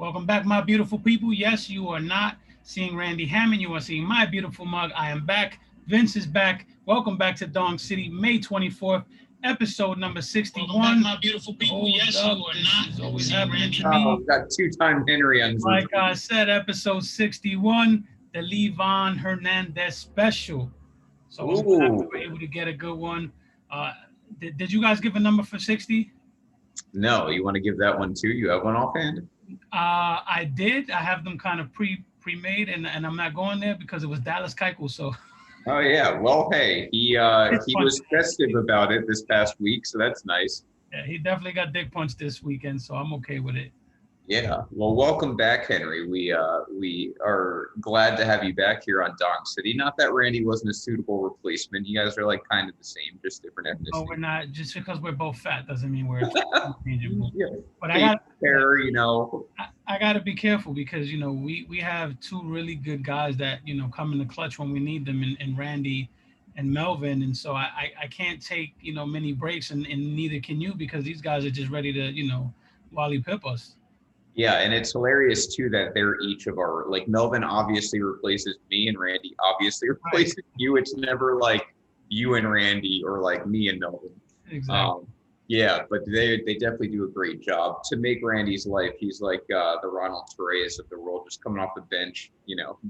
Welcome back, my beautiful people. Yes, you are not seeing Randy Hammond. You are seeing my beautiful mug. I am back. Vince is back. Welcome back to Dong City, May 24th, episode number 61. Welcome back, my beautiful people. Yes, you are not is always happening to me. Oh, we got two-time Henry on. Like I said, episode 61, the Livan Hernandez special. So I'm glad we were able to get a good one. Uh, did you guys give a number for 60? No, you want to give that one too? You have one offhand? I did. I have them kind of pre-made, and I'm not going there because it was Dallas Keuchel. So Oh yeah. Well, hey, he was festive about it this past week, so that's nice. yeah, he definitely got dick punched this weekend, so I'm okay with it. Yeah. Well, welcome back, Henry. We are glad to have you back here on Dong City. Not that Randy wasn't a suitable replacement. You guys are like kind of the same, just different ethnicity. No, we're not. Just because we're both fat doesn't mean we're interchangeable. Yeah. But I got to be careful because we have two really good guys that come in the clutch when we need them, in Randy and Melvin, and so I can't take many breaks, and neither can you because these guys are just ready to Wally Pip us. Yeah, and it's hilarious too that they're each of our, like, Melvin obviously replaces me and Randy obviously replaces you. It's never like you and Randy or like me and Melvin. Exactly. Yeah, but they definitely do a great job to make Randy's life. He's like the Ronald Torres of the world, just coming off the bench,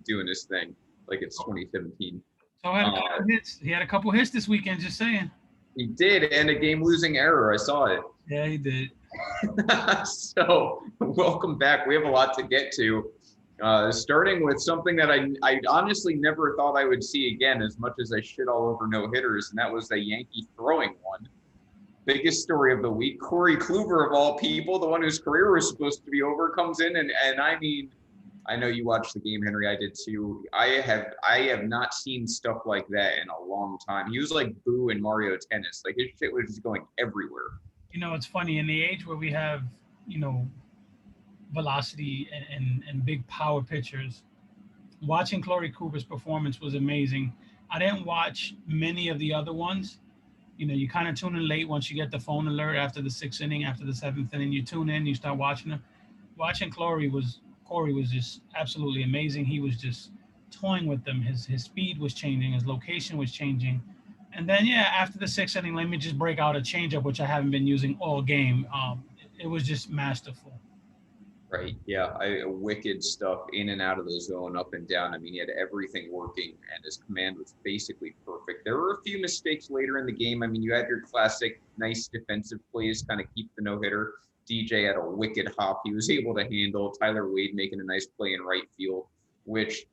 doing his thing like it's 2017. So had a couple hits. He had a couple hits this weekend. Just saying. He did, and a game-losing error. I saw it. Yeah, he did. So welcome back. We have a lot to get to, starting with something that I honestly never thought I would see again, as much as I shit all over no-hitters, and that was the Yankee throwing one. Biggest story of the week. Corey Kluber, of all people, the one whose career was supposed to be over, comes in and I mean, I know you watched the game, Henry. I did too. I have not seen stuff like that in a long time. He was like Boo in Mario Tennis. Like, his shit was just going everywhere. It's funny in the age where we have, velocity and big power pitchers. Watching Corey Kluber's performance was amazing. I didn't watch many of the other ones. You kind of tune in late once you get the phone alert after the sixth inning, after the seventh inning. You tune in, you start watching them. Watching Corey was just absolutely amazing. He was just toying with them. His speed was changing, his location was changing. And then after the sixth inning, let me just break out a changeup, which I haven't been using all game. It was just masterful. Right. Yeah. Wicked stuff in and out of the zone, up and down. I mean, he had everything working, and his command was basically perfect. There were a few mistakes later in the game. I mean, you had your classic nice defensive plays, kind of keep the no-hitter. DJ had a wicked hop he was able to handle. Tyler Wade making a nice play in right field, which,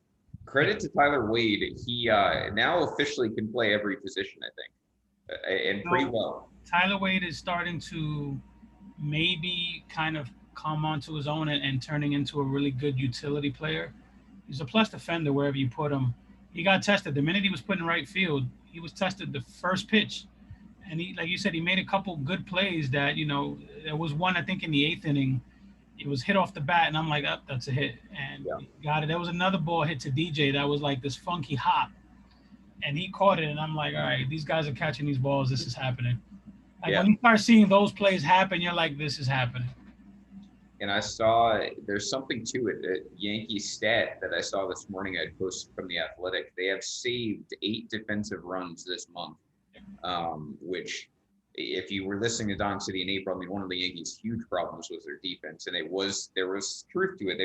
credit to Tyler Wade, he now officially can play every position, I think, and pretty well. Tyler Wade is starting to maybe kind of come onto his own and turning into a really good utility player. He's a plus defender wherever you put him. He got tested the minute he was put in right field. He was tested the first pitch, and he, like you said, he made a couple good plays. That there was one I think in the eighth inning. It was hit off the bat, and I'm like, oh, that's a hit, and he got it. There was another ball hit to DJ that was like this funky hop, and he caught it, and I'm like, all right, these guys are catching these balls. This is happening. Like when you start seeing those plays happen, you're like, this is happening. And I saw there's something to it. The Yankee stat that I saw this morning, I posted from The Athletic. They have saved 8 defensive runs this month, which, if you were listening to Don City in April, I mean, one of the Yankees' huge problems was their defense, and there was truth to it.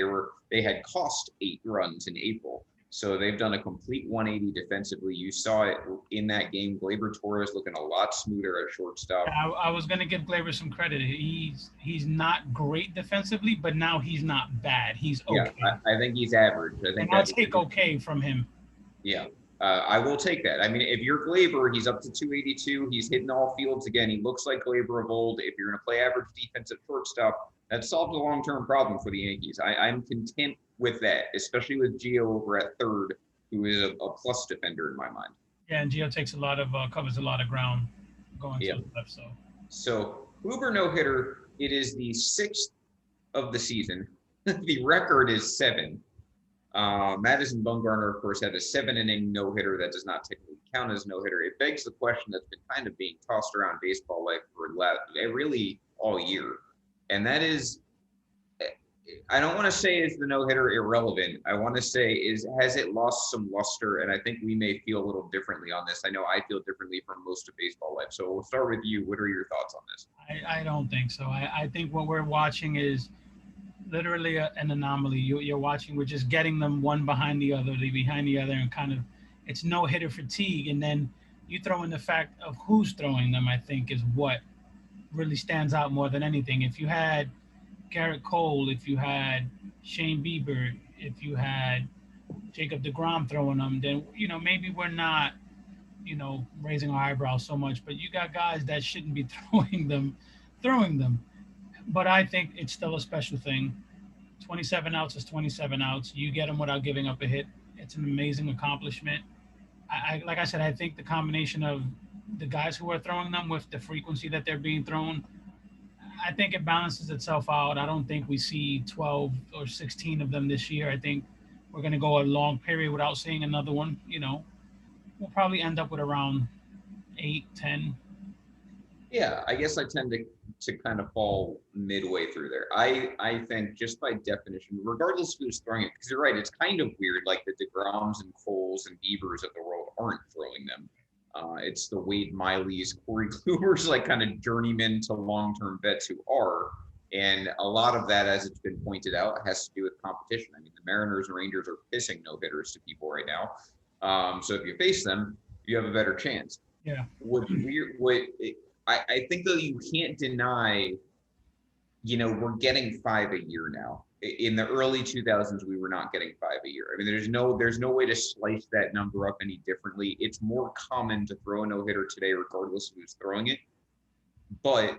They had cost 8 runs in April. So they've done a complete 180 defensively. You saw it in that game. Gleyber Torres looking a lot smoother at shortstop. I was going to give Gleyber some credit. He's not great defensively, but now he's not bad. He's okay. Yeah, I think he's average. I'll take okay from him. Yeah, I will take that. I mean, if you're Gleyber, he's up to 282. He's hitting all fields again. He looks like Gleyber of old. If you're going to play average defensive shortstop, that solves a long-term problem for the Yankees. I'm content with that, especially with Gio over at third, who is a plus defender in my mind. Yeah, and Gio takes covers a lot of ground going to the left. So Kluber no-hitter, it is the 6th of the season. The record is 7. Madison Bumgarner, of course, had a 7-inning no-hitter that does not technically count as no-hitter. It begs the question that's been kind of being tossed around baseball life for really all year. And that is, I don't want to say is the no-hitter irrelevant. I want to say has it lost some luster? And I think we may feel a little differently on this. I know I feel differently from most of baseball life. So we'll start with you. What are your thoughts on this? I don't think so. I think what we're watching is literally an anomaly. You're watching, we're just getting them one behind the other, and kind of it's no hitter fatigue. And then you throw in the fact of who's throwing them, I think, is what really stands out more than anything. If you had Garrett Cole, if you had Shane Bieber, if you had Jacob DeGrom throwing them, then maybe we're not raising our eyebrows so much. But you got guys that shouldn't be throwing them. But I think it's still a special thing. 27 outs is 27 outs. You get them without giving up a hit. It's an amazing accomplishment. Like I said, I think the combination of the guys who are throwing them with the frequency that they're being thrown, I think it balances itself out. I don't think we see 12 or 16 of them this year. I think we're going to go a long period without seeing another one. We'll probably end up with around 8, 10. Yeah, I guess I tend to kind of fall midway through there. I think just by definition, regardless of who's throwing it, because you're right, it's kind of weird. Like the DeGroms and Coles and Biebers of the world aren't throwing them. It's the Wade Miley's, Corey Kluber's, like kind of journeyman to long-term vets who are. And a lot of that, as it's been pointed out, has to do with competition. I mean, the Mariners and Rangers are pissing no hitters to people right now. So if you face them, you have a better chance. Yeah. I think though you can't deny, we're getting 5 a year now. In the early 2000s, we were not getting 5 a year. I mean, there's no way to slice that number up any differently. It's more common to throw a no-hitter today, regardless of who's throwing it. But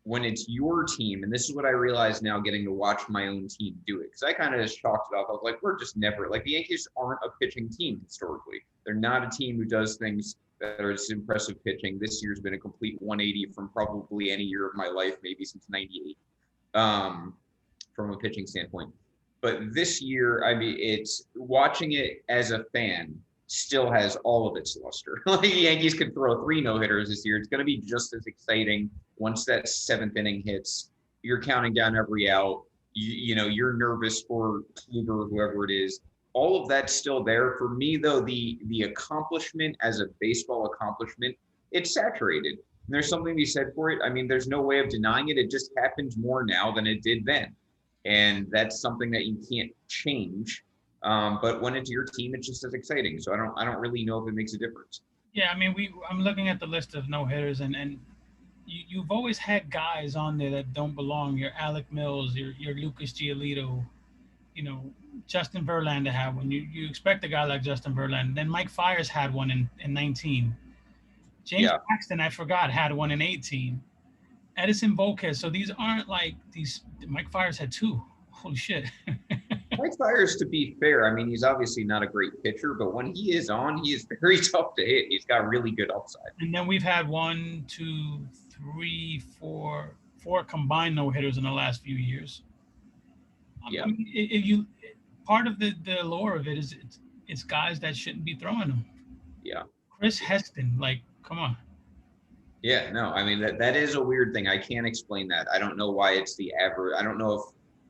when it's your team, and this is what I realize now getting to watch my own team do it, because I kind of just chalked it off. I was like, we're just never, like the Yankees aren't a pitching team historically. They're not a team who does things that are just impressive pitching. This year's been a complete 180 from probably any year of my life, maybe since 98, from a pitching standpoint. But this year, I mean, it's watching it as a fan still has all of its luster. Like the Yankees could throw 3 no-hitters this year. It's going to be just as exciting once that 7th inning hits. You're counting down every out. You're nervous for Kluber, whoever it is. All of that's still there. For me, though, the accomplishment as a baseball accomplishment, it's saturated. And there's something to be said for it. I mean, there's no way of denying it. It just happens more now than it did then. And that's something that you can't change. But when it's your team, it's just as exciting. So I don't really know if it makes a difference. Yeah, I mean, I'm looking at the list of no hitters, and you've always had guys on there that don't belong. Your Alec Mills, your Lucas Giolito, Justin Verlander had one. You expect a guy like Justin Verlander. Then Mike Fiers had one in 19. James Paxton, I forgot, had one in 18. Edison Volquez. So these aren't like these. Mike Fiers had 2. Holy shit. Mike Fiers, to be fair, I mean, he's obviously not a great pitcher, but when he is on, he is very tough to hit. He's got really good upside. And then we've had 1, 2, 3, 4 combined no hitters in the last few years. Yeah. I mean, part of the allure of it is it's guys that shouldn't be throwing them. Yeah. Chris Heston, like, come on. Yeah, no, I mean, that is a weird thing. I can't explain that. I don't know why it's the average. I don't know if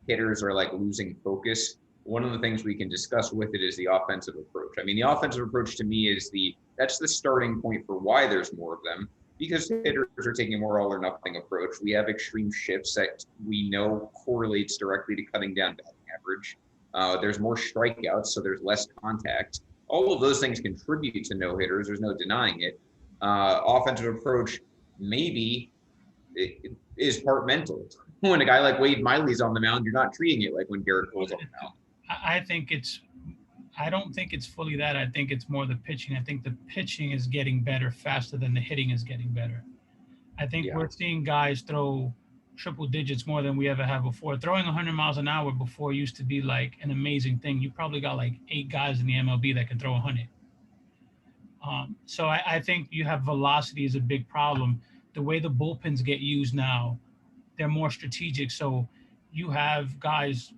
hitters are like losing focus. One of the things we can discuss with it is the offensive approach. I mean, the offensive approach to me that's the starting point for why there's more of them, because hitters are taking a more all or nothing approach. We have extreme shifts that we know correlates directly to cutting down batting average. There's more strikeouts, so there's less contact. All of those things contribute to no hitters. There's no denying it. Offensive approach maybe is part mental. When a guy like Wade Miley's on the mound, you're not treating it like when Garrett Cole's on the mound. I don't think it's fully that. I think it's more the pitching. I think the pitching is getting better faster than the hitting is getting better. I think we're seeing guys throw triple digits more than we ever have before. Throwing 100 miles an hour before used to be like an amazing thing. You probably got like 8 guys in the MLB that can throw 100. So I think you have velocity is a big problem. The way the bullpens get used now, they're more strategic. So you have guys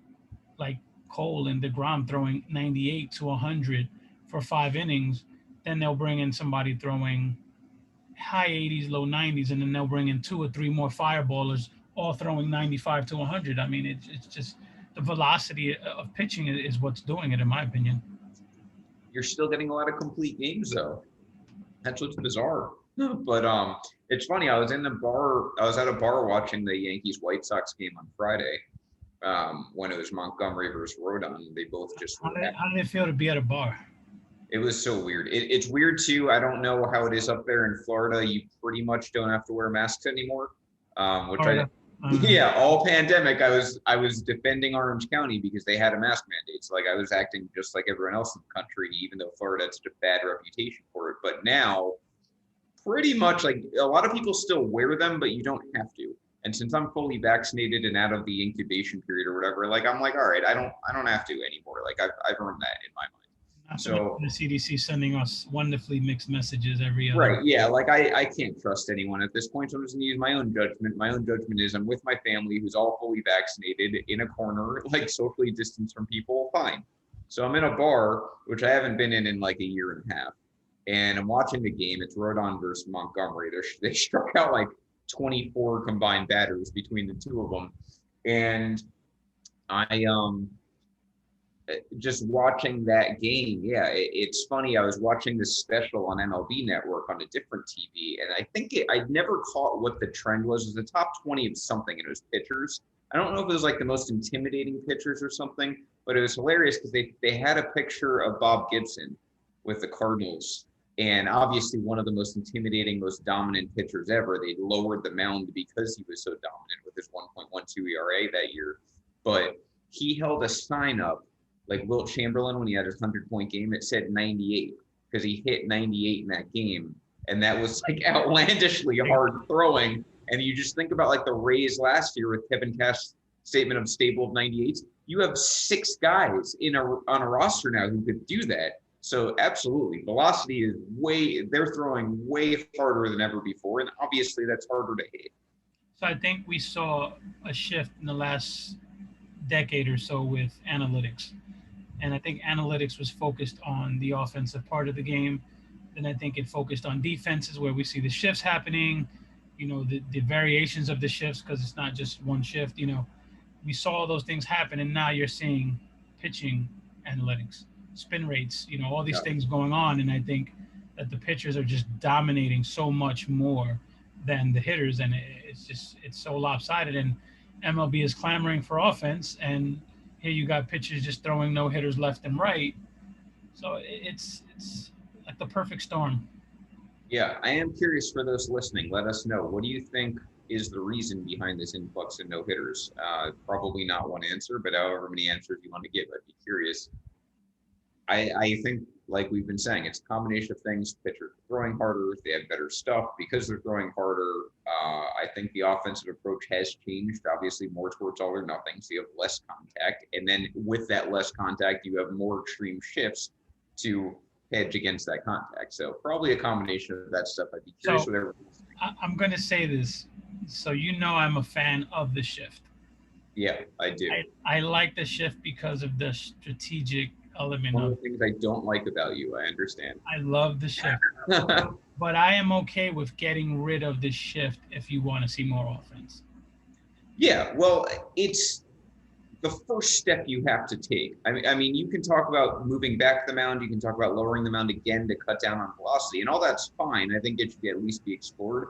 like Cole and DeGrom throwing 98 to 100 for 5 innings. Then they'll bring in somebody throwing high 80s, low 90s, and then they'll bring in 2 or 3 more fireballers, all throwing 95 to 100. I mean, it's just the velocity of pitching is what's doing it, in my opinion. You're still getting a lot of complete games though. That's what's bizarre. But it's funny. I was at a bar watching the Yankees White Sox game on Friday when it was Montgomery versus Rodon. They both just How did it feel to be at a bar? It was so weird. It's weird too. I don't know how it is up there in Florida. You pretty much don't have to wear masks anymore. All pandemic, I was defending Orange County because they had a mask mandate. So like I was acting just like everyone else in the country, even though Florida had such a bad reputation for it. But now, pretty much like a lot of people still wear them, but you don't have to. And since I'm fully vaccinated and out of the incubation period or whatever, like I'm like, all right, I don't have to anymore. Like I've earned that in my mind. So the CDC sending us wonderfully mixed messages every other. Right. Yeah. Like I can't trust anyone at this point. So I'm just gonna use my own judgment. My own judgment is I'm with my family who's all fully vaccinated in a corner, like socially distanced from people. Fine. So I'm in a bar, which I haven't been in like a year and a half. And I'm watching the game. It's Rodon versus Montgomery. They struck out like 24 combined batters between the two of them. And I just watching that game, it's funny. I was watching this special on MLB Network on a different TV, and I think I never caught what the trend was. It was the top 20 of something, and it was pitchers. I don't know if it was like the most intimidating pitchers or something, but it was hilarious because they had a picture of Bob Gibson with the Cardinals, and obviously one of the most intimidating, most dominant pitchers ever. They lowered the mound because he was so dominant with his 1.12 ERA that year, but he held a sign up like Wilt Chamberlain when he had his 100-point game. It said 98 because he hit 98 in that game, and that was like outlandishly hard throwing. And you just think about like the Rays last year with Kevin Cash's statement of stable of 98s. You have 6 guys on a roster now who could do that. So absolutely, velocity is they're throwing way harder than ever before, and obviously that's harder to hit. So I think we saw a shift in the last decade or so with analytics. And I think analytics was focused on the offensive part of the game. Then I think it focused on defenses where we see the shifts happening, the variations of the shifts, because it's not just one shift. We saw those things happen, and now you're seeing pitching analytics, spin rates, all these things going on. And I think that the pitchers are just dominating so much more than the hitters, and it's so lopsided. And MLB is clamoring for offense, and here you got pitchers just throwing no hitters left and right. So it's like the perfect storm. Yeah, I am curious for those listening. Let us know. What do you think is the reason behind this influx of no hitters? Probably not one answer, but however many answers you want to give, I'd be curious. I think, like we've been saying, it's a combination of things. Pitchers are throwing harder. They have better stuff because they're throwing harder. I think the offensive approach has changed, obviously more towards all or nothing. So you have less contact. And then with that less contact, you have more extreme shifts to hedge against that contact. So probably a combination of that stuff. I'd be curious what everyone. I'm going to say this. So I'm a fan of the shift. Yeah, I do. I like the shift because of the strategic element. One of the things I don't like about you, I understand. I love the shift. But I am okay with getting rid of the shift if you want to see more offense. Yeah, well, it's the first step you have to take. I mean, you can talk about moving back the mound. You can talk about lowering the mound again to cut down on velocity, and all that's fine. I think it should at least be explored.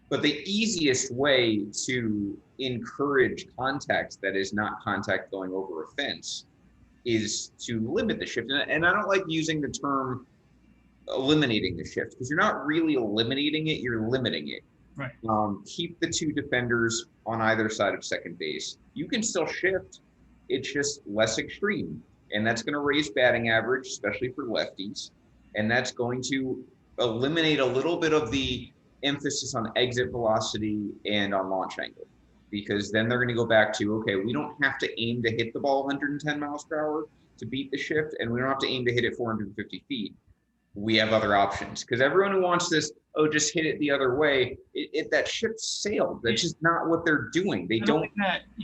But the easiest way to encourage contact that is not contact going over a fence is to limit the shift. And I don't like using the term eliminating the shift because you're not really eliminating it, you're limiting it. Right. Keep the 2 defenders on either side of second base. You can still shift, it's just less extreme. And that's going to raise batting average, especially for lefties. And that's going to eliminate a little bit of the emphasis on exit velocity and on launch angle. Because then they're going to go back to, okay, we don't have to aim to hit the ball 110 miles per hour to beat the shift, and we don't have to aim to hit it 450 feet. We have other options. Because everyone who wants this, just hit it the other way, that ship sailed. That's just not what they're doing. They don't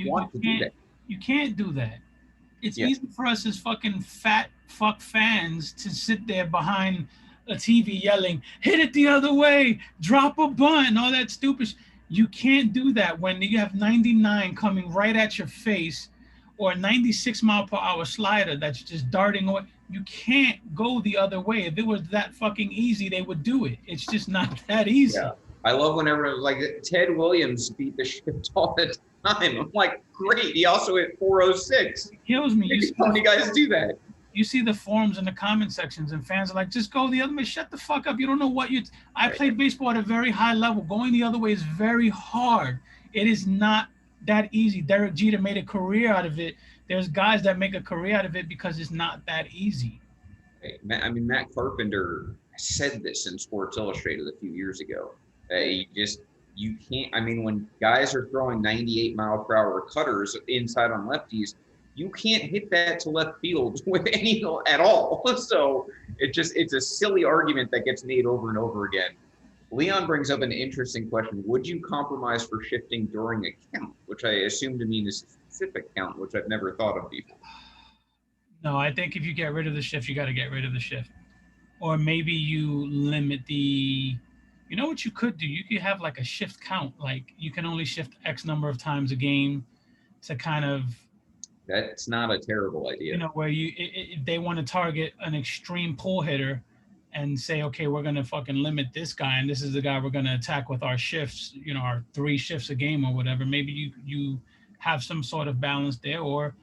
want to do that. You can't do that. It's easy for us as fucking fat fuck fans to sit there behind a TV yelling, hit it the other way, drop a bunt, and all that stupid You can't do that when you have 99 coming right at your face, or a 96-mile-per-hour slider that's just darting away. You can't go the other way. If it was that fucking easy, they would do it. It's just not that Yeah. easy. I love whenever like Ted Williams beat the shit all the time. I'm like, great. He also hit 406. It kills me. How many guys do that? You see the forums in the comment sections, and fans are like, just go the other way. Shut the fuck up. You don't know what you. I Right. played baseball at a very high level. Going the other way is very hard. It is not that easy. Derek Jeter made a career out of it. There's guys that make a career out of it because it's not that easy. I mean, Matt Carpenter said this in Sports Illustrated a few years ago. You can't. I mean, when guys are throwing 98-mile-per-hour cutters inside on lefties, you can't hit that to left field with any at all. So it's a silly argument that gets made over and over again. Leon brings up an interesting question. Would you compromise for shifting during a count, which I assume to mean a specific count, which I've never thought of before? No, I think if you get rid of the shift, you got to get rid of the shift. Or maybe you limit the. You know what you could do? You could have like a shift count. Like you can only shift X number of times a game to kind of. That's not a terrible idea. You know, where if they want to target an extreme pull hitter and say, okay, we're going to fucking limit this guy, and this is the guy we're going to attack with our shifts, you know, our 3 shifts a game or whatever. Maybe you have some sort of balance there, or,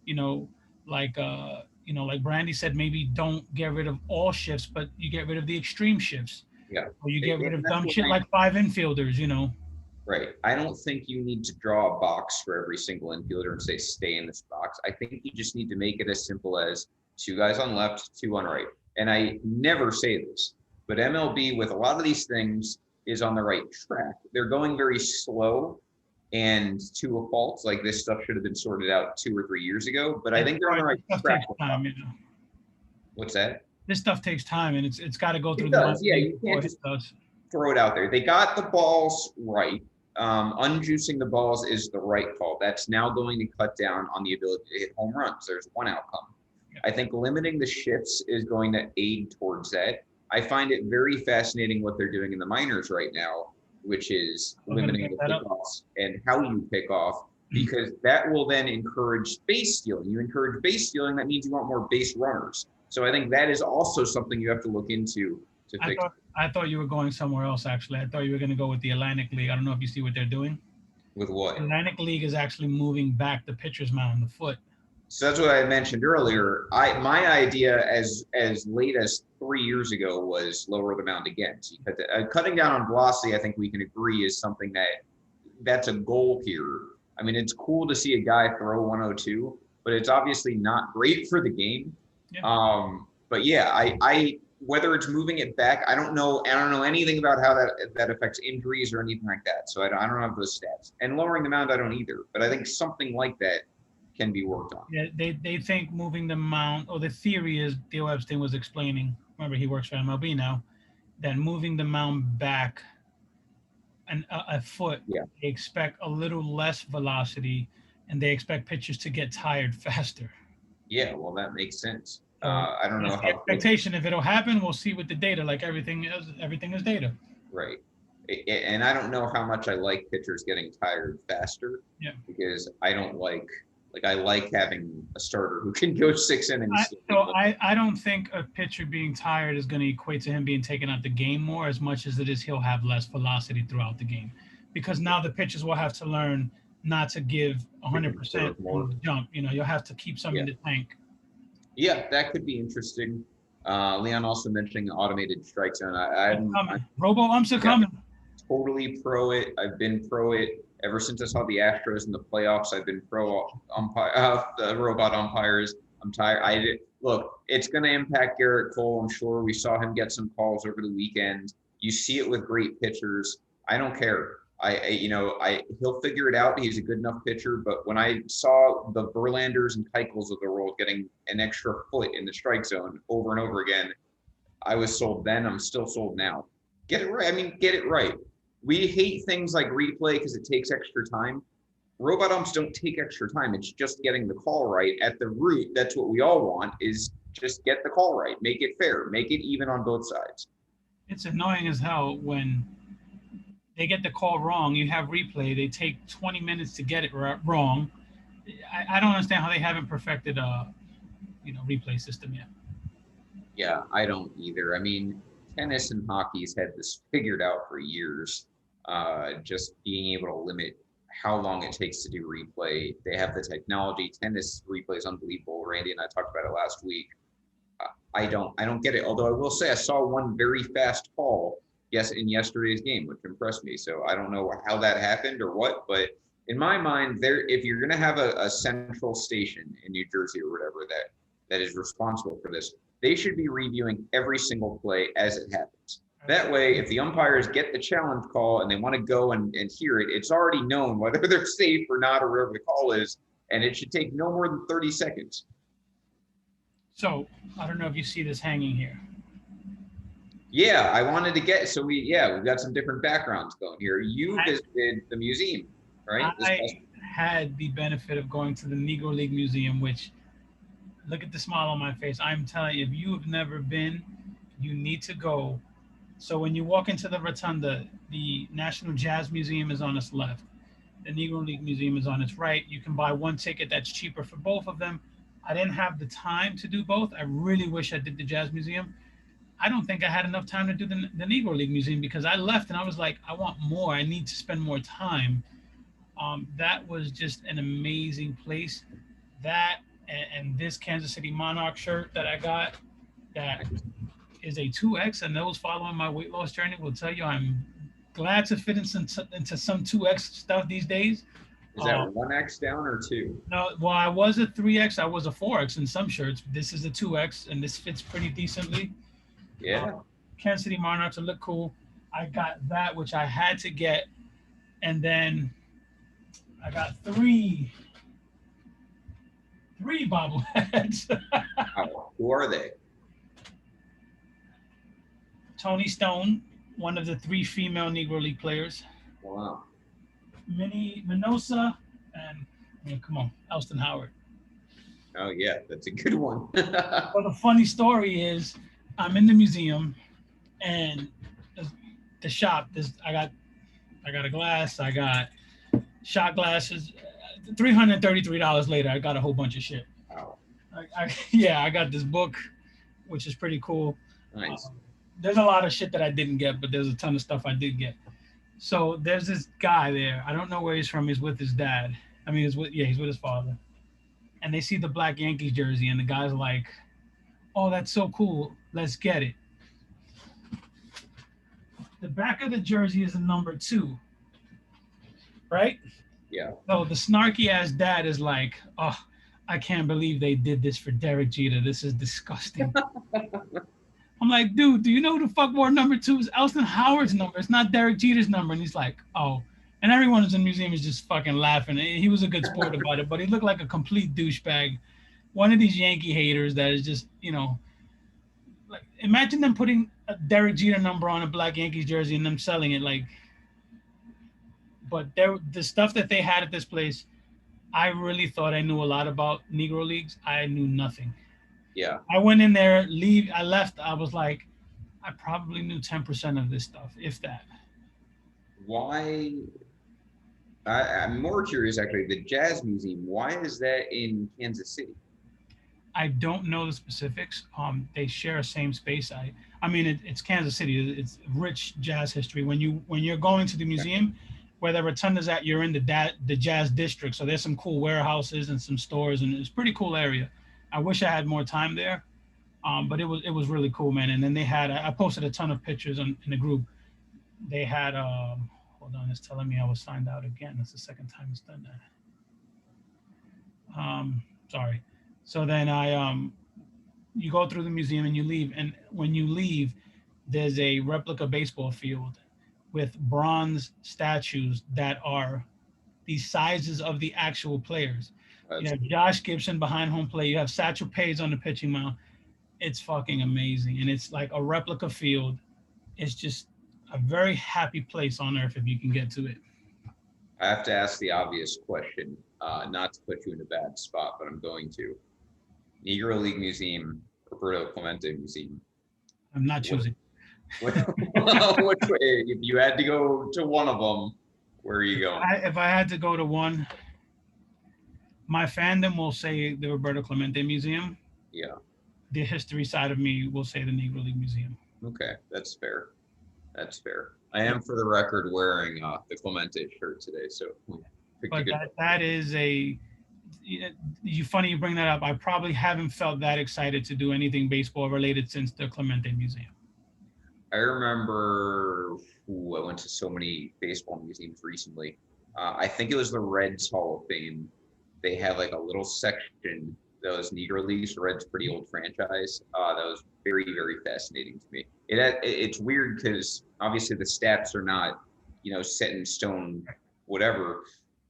you know, like like Brandy said, maybe don't get rid of all shifts, but you get rid of the extreme shifts. Yeah. Or you get rid of dumb shit like 5 infielders, you know. Right. I don't think you need to draw a box for every single infielder and say stay in this box. I think you just need to make it as simple as 2 guys on left, 2 on right. And I never say this, but MLB with a lot of these things is on the right track. They're going very slow and to a fault. Like this stuff should have been sorted out 2 or 3 years ago, but I think they're on the right track. Time, you know. What's that? This stuff takes time, and it's got to go through Yeah, you can't just throw it out there. They got the balls right. Unjuicing the balls is the right call. That's now going to cut down on the ability to hit home runs. There's one outcome. Yeah. I think limiting the shifts is going to aid towards that. I find it very fascinating what they're doing in the minors right now, which is limiting the pickoffs and how you pick off, because that will then encourage base stealing. You encourage base stealing, that means you want more base runners. So I think that is also something you have to look into to fix. I thought you were going somewhere else, actually. I thought you were going to go with the Atlantic League. I don't know if you see what they're doing. With what? The Atlantic League is actually moving back the pitcher's mound, the foot. So that's what I mentioned earlier. My idea as late as 3 years ago was lower the mound again. So cutting down on velocity, I think we can agree, is something that's a goal here. I mean, it's cool to see a guy throw 102, but it's obviously not great for the game. Yeah. But yeah, I whether it's moving it back, I don't know anything about how that affects injuries or anything like that. So I don't have those stats. And lowering the mound, I don't either. But I think something like that can be worked on. Yeah, they think moving the mound, or the theory is, Theo Epstein was explaining, remember he works for MLB now, that moving the mound back a foot, yeah, they expect a little less velocity, and they expect pitchers to get tired faster. Yeah, well, that makes sense. I don't know how. Expectation, if it'll happen, we'll see with the data. Like everything is data. Right. And I don't know how much I like pitchers getting tired faster. Yeah. Because I don't like I like having a starter who can go 6 innings. I don't think a pitcher being tired is going to equate to him being taken out the game more as much as it is he'll have less velocity throughout the game, because now the pitchers will have to learn not to give 100% on the jump. You know, you'll have to keep some in the tank. Yeah, that could be interesting. Leon also mentioning the automated strike zone. Robo-umps are coming. Totally pro it. I've been pro it ever since I saw the Astros in the playoffs. I've been pro the robot umpires. I'm tired. Look, it's going to impact Garrett Cole. I'm sure we saw him get some calls over the weekend. You see it with great pitchers. I don't care. He'll figure it out. He's a good enough pitcher. But when I saw the Verlanders and Keuchels of the world getting an extra foot in the strike zone over and over again, I was sold then. I'm still sold now. Get it right. I mean, get it right. We hate things like replay because it takes extra time. Robot umps don't take extra time. It's just getting the call right. At the root, that's what we all want, is just get the call right. Make it fair. Make it even on both sides. It's annoying as hell when they get the call wrong. You have replay. They take 20 minutes to get it wrong. I don't understand how they haven't perfected replay system yet. Yeah, I don't either. I mean, tennis and hockey's had this figured out for years. Just being able to limit how long it takes to do replay. They have the technology. Tennis replay is unbelievable. Randy and I talked about it last week. I don't get it. Although I will say I saw one very fast call, yes, in yesterday's game, which impressed me. So I don't know how that happened or what, but in my mind, there if you're gonna have a central station in New Jersey or whatever that is responsible for this, they should be reviewing every single play as it happens. That way, if the umpires get the challenge call and they want to go and hear it, it's already known whether they're safe or not or whatever the call is, and it should take no more than 30 seconds. So I don't know if you see this hanging here. Yeah, I wanted to get we've got some different backgrounds going here. You visited the museum, right? I had the benefit of going to the Negro League Museum, which look at the smile on my face. I'm telling you, if you have never been, you need to go. So when you walk into the rotunda, the National Jazz Museum is on its left. The Negro League Museum is on its right. You can buy one ticket that's cheaper for both of them. I didn't have the time to do both. I really wish I did the Jazz Museum. I don't think I had enough time to do the Negro League Museum because I left and I was like, I want more. I need to spend more time. That was just an amazing place. That and this Kansas City Monarch shirt that I got, that is a 2X, and those following my weight loss journey will tell you I'm glad to fit into some 2X stuff these days. Is that 1X down or 2? No, well, I was a 3X, I was a 4X in some shirts. This is a 2X, and this fits pretty decently. Yeah. Kansas City Monarchs will look cool. I got that, which I had to get, and then I got three bobbleheads. Who are they? Tony Stone, one of the 3 female Negro League players. Wow. Minnie Minosa, and come on, Elston Howard. Oh yeah, that's a good one. Well, the funny story is, I'm in the museum, and the shop. I got a glass. I got shot glasses. $333 later, I got a whole bunch of shit. Wow. I got this book, which is pretty cool. Nice. There's a lot of shit that I didn't get, but there's a ton of stuff I did get. So there's this guy there. I don't know where he's from. He's with his dad. He's with his father. And they see the black Yankees jersey, and the guy's like, "Oh, that's so cool. Let's get it." The back of the jersey is a number 2, right? Yeah. So the snarky ass dad is like, "Oh, I can't believe they did this for Derek Jeter. This is disgusting." I'm like, "Dude, do you know who the fuck wore number 2 is? Elston Howard's number. It's not Derek Jeter's number." And he's like, "Oh." And everyone in the museum is just fucking laughing. He was a good sport about it, but he looked like a complete douchebag. One of these Yankee haters that is just, like, imagine them putting a Derek Jeter number on a black Yankees jersey and them selling it. Like, but the stuff that they had at this place, I really thought I knew a lot about Negro Leagues. I knew nothing. Yeah. I went in there, I left. I was like, I probably knew 10% of this stuff, if that. Why? I'm more curious, actually. The Jazz Museum. Why is that in Kansas City? I don't know the specifics. They share a same space. It's Kansas City. It's rich jazz history. When you're going to the museum, where the rotunda's at, you're in the jazz district. So there's some cool warehouses and some stores, and it's a pretty cool area. I wish I had more time there, but it was really cool, man. And then they had I posted a ton of pictures in the group. They had hold on, it's telling me I was signed out again. That's the second time it's done that. Sorry. So then you go through the museum and you leave. And when you leave, there's a replica baseball field with bronze statues that are the sizes of the actual players. You have Josh Gibson behind home plate. You have Satchel Paige on the pitching mound. It's fucking amazing. And it's like a replica field. It's just a very happy place on earth if you can get to it. I have to ask the obvious question, not to put you in a bad spot, but I'm going to. Negro League Museum, Roberto Clemente Museum. I'm not choosing. Which way? If you had to go to one of them, where are you going? If I had to go to one, My fandom will say the Roberto Clemente Museum. Yeah. The history side of me will say the Negro League Museum. Okay, that's fair. That's fair. I Yeah. am, for the record, wearing the Clemente shirt today, so we picked a But good. that is a you funny you bring that up. I probably haven't felt that excited to do anything baseball related since the Clemente Museum. I remember, I went to so many baseball museums recently. I think it was the Reds Hall of Fame. They had like a little section that was Negro Leagues. The Reds, pretty old franchise. That was very, very fascinating to me. It's weird because obviously the stats are not, set in stone, whatever.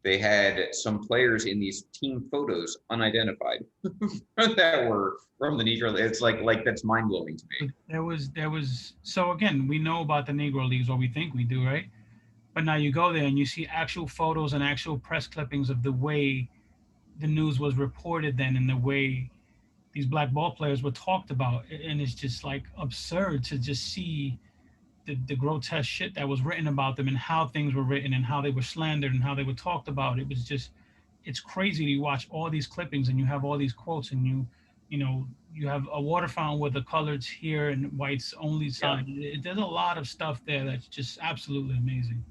They had some players in these team photos unidentified that were from the Negro League. It's like that's mind blowing to me. There was so again we know about the Negro Leagues, or we think we do, right? But now you go there and you see actual photos and actual press clippings of the way the news was reported then, and the way these black ball players were talked about, and it's just like absurd to just see the grotesque shit that was written about them and how things were written and how they were slandered and how they were talked about. It was just it's crazy to watch all these clippings and you have all these quotes and you know you have a water fountain with the colors here and whites only Yeah. sign. There's a lot of stuff there that's just absolutely amazing.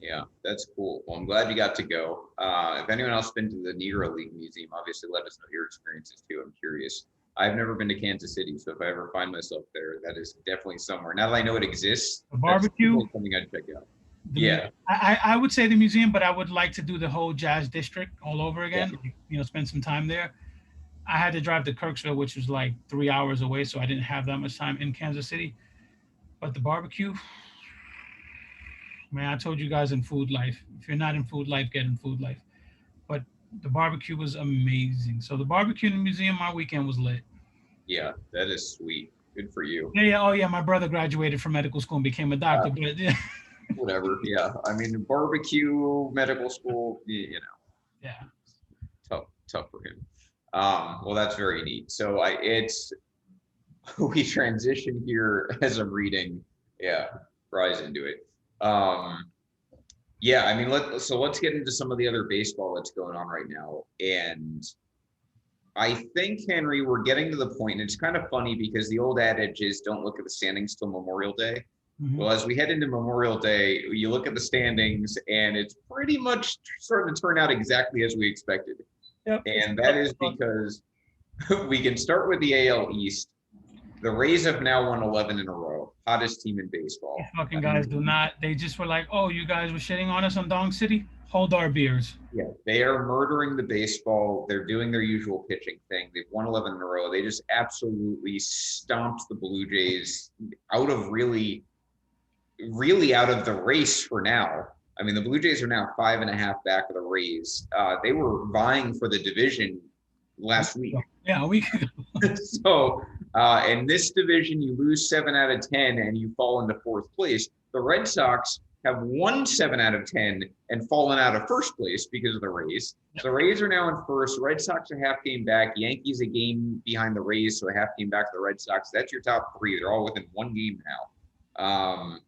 Yeah, that's cool. Well, I'm glad you got to go. If anyone else been to the Negro League Museum, obviously let us know your experiences too. I'm curious. I've never been to Kansas City, so if I ever find myself there, that is definitely somewhere. Now that I know it exists, The that's barbecue, definitely something I'd check out. the Yeah, I would say the museum, but I would like to do the whole jazz district all over yeah, again. Like, spend some time there. I had to drive to Kirksville, which was like 3 hours away, so I didn't have that much time in Kansas City. But the barbecue, man, I told you guys in food life. If you're not in food life, get in food life. But the barbecue was amazing. So the barbecue in the museum, my weekend was lit. yeah. That is sweet. Good for you. Yeah, yeah. Oh, yeah. My brother graduated from medical school and became a doctor. But yeah, Whatever. Yeah. I mean, barbecue, medical school, yeah. tough for him. Well, that's very neat. So it's we transition here as I'm reading. Yeah, rise into it. Um, yeah, I mean, let's get into some of the other baseball that's going on right now. And I think, Henry, we're getting to the point, and it's kind of funny because the old adage is don't look at the standings till Memorial Day. Hmm. Well, as we head into Memorial Day, you look at the standings, and it's pretty much starting to turn out exactly as we expected. Yep. And that is because we can start with the AL East. The Rays have now won 11 in a row, hottest team in These baseball. fucking I guys do mean, not. They just were like, oh, you guys were shitting on us on Dong City? Hold our beers. yeah, they are murdering the baseball. They're doing their usual pitching thing. They've won 11 in a row. They just absolutely stomped the Blue Jays out of really out of the race for now. I mean, the Blue Jays are now 5.5 back of the Rays. They were vying for the division last week. Yeah, a week ago. So, in this division, you lose 7 out of 10 and you fall into fourth place. The Red Sox have won 7 out of 10 and fallen out of first place because of the Rays. So the Rays are now in first. Red Sox are half game back. Yankees a game behind the Rays, so a half game back to the Red Sox. That's your top three. They're all within one game now.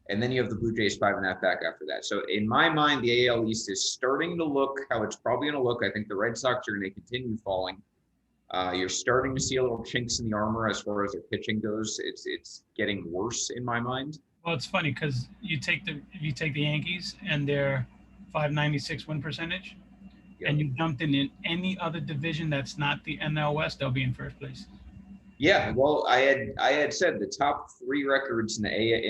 And then you have the Blue Jays 5.5 back after that. So in my mind, the AL East is starting to look how it's probably going to look. I think the Red Sox are going to continue falling. You're starting to see a little chinks in the armor as far as their pitching goes. It's getting worse in my mind. Well, it's funny because you take the Yankees and their 596 win percentage, Yep. and you dumped in any other division that's not the NL West, they'll be in first place. Yeah, well, I had said the top three records in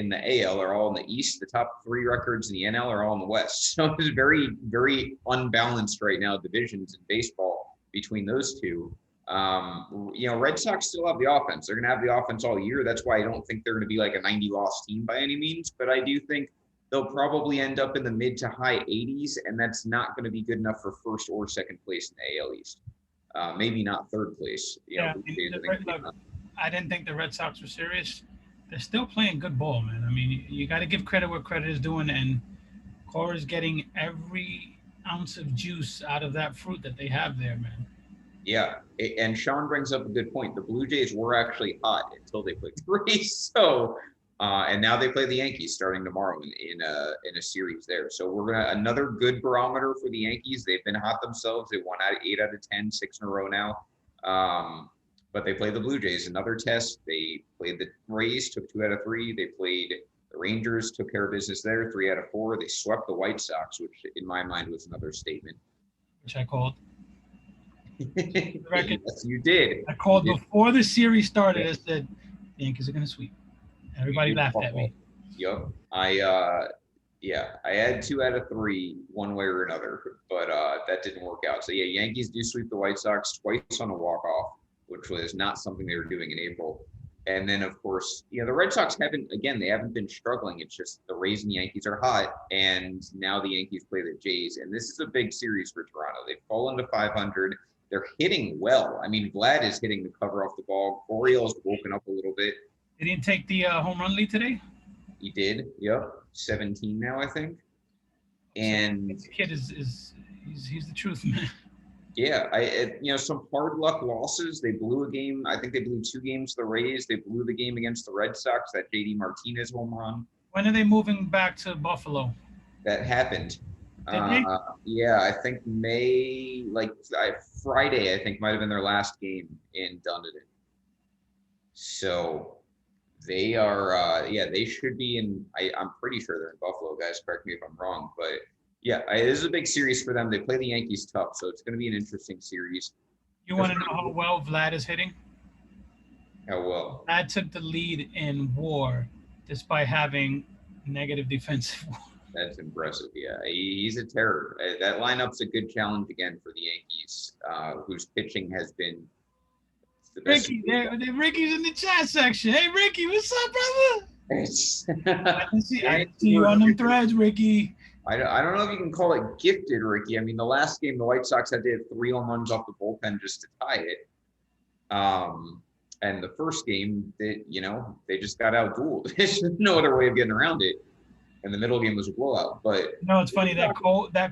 the AL are all in the East. The top three records in the NL are all in the West. So it's very, very unbalanced right now, divisions in baseball between those two. Red Sox still have the offense. They're going to have the offense all year. That's why I don't think they're going to be like a 90-loss team by any means. But I do think they'll probably end up in the mid to high 80s, and that's not going to be good enough for first or second place in the AL East. Maybe not third place. Yeah, I didn't think the Red Sox were serious. They're still playing good ball, man. I mean, you got to give credit where credit is due, and Cora's getting every ounce of juice out of that fruit that they have there, man. Yeah, and Sean brings up a good point. The Blue Jays were actually hot until they played the Rays. So And now they play the Yankees starting tomorrow in a series there. So we're gonna another good barometer for the Yankees. They've been hot themselves. They won 8 out of 10, 6 in a row now. But they played the Blue Jays, another test. They played the Rays, took 2 out of 3. They played the Rangers, took care of business there, 3 out of 4. They swept the White Sox, which in my mind was another statement. Which I called. Yes, you did. I called before the series started. I said the Yankees are going to sweep. Everybody laughed at me. Yep. I had 2 out of 3 one way or another, but that didn't work out. So yeah, Yankees do sweep the White Sox twice on a walk-off, which was not something they were doing in April. And then of course, the Red Sox they haven't been struggling. It's just the Rays and the Yankees are hot, and now the Yankees play the Jays, and this is a big series for Toronto. They've fallen to 500. They're hitting well. I mean, Vlad is hitting the cover off the ball. Orioles woken up a little bit. They didn't take the home run lead today? He did. Yep. 17 now, I think. And this kid he's the truth, man. Yeah, some hard luck losses. They blew a game. I think they blew 2 games to the Rays. They blew the game against the Red Sox, that JD Martinez home run. When are they moving back to Buffalo? That happened. Did they? Yeah, I think Friday, I think might have been their last game in Dunedin. So they are, they should be in, I'm pretty sure they're in Buffalo, guys. Correct me if I'm wrong. But yeah, this is a big series for them. They play the Yankees tough, so it's going to be an interesting series. You want to know how well Vlad is hitting? How well? Vlad took the lead in WAR despite having negative defensive WAR. That's impressive. Yeah, he's a terror. That lineup's a good challenge again for the Yankees, whose pitching has been the best. Ricky, Ricky's in the chat section. Hey, Ricky, what's up, brother? I didn't see you on them threads, Ricky. I don't know if you can call it gifted, Ricky. I mean, the last game, the White Sox had to hit 3 home runs off the bullpen just to tie it. And the first game, they just got out-dueled. There's no other way of getting around it. And the middle game was a blowout. But it's funny, that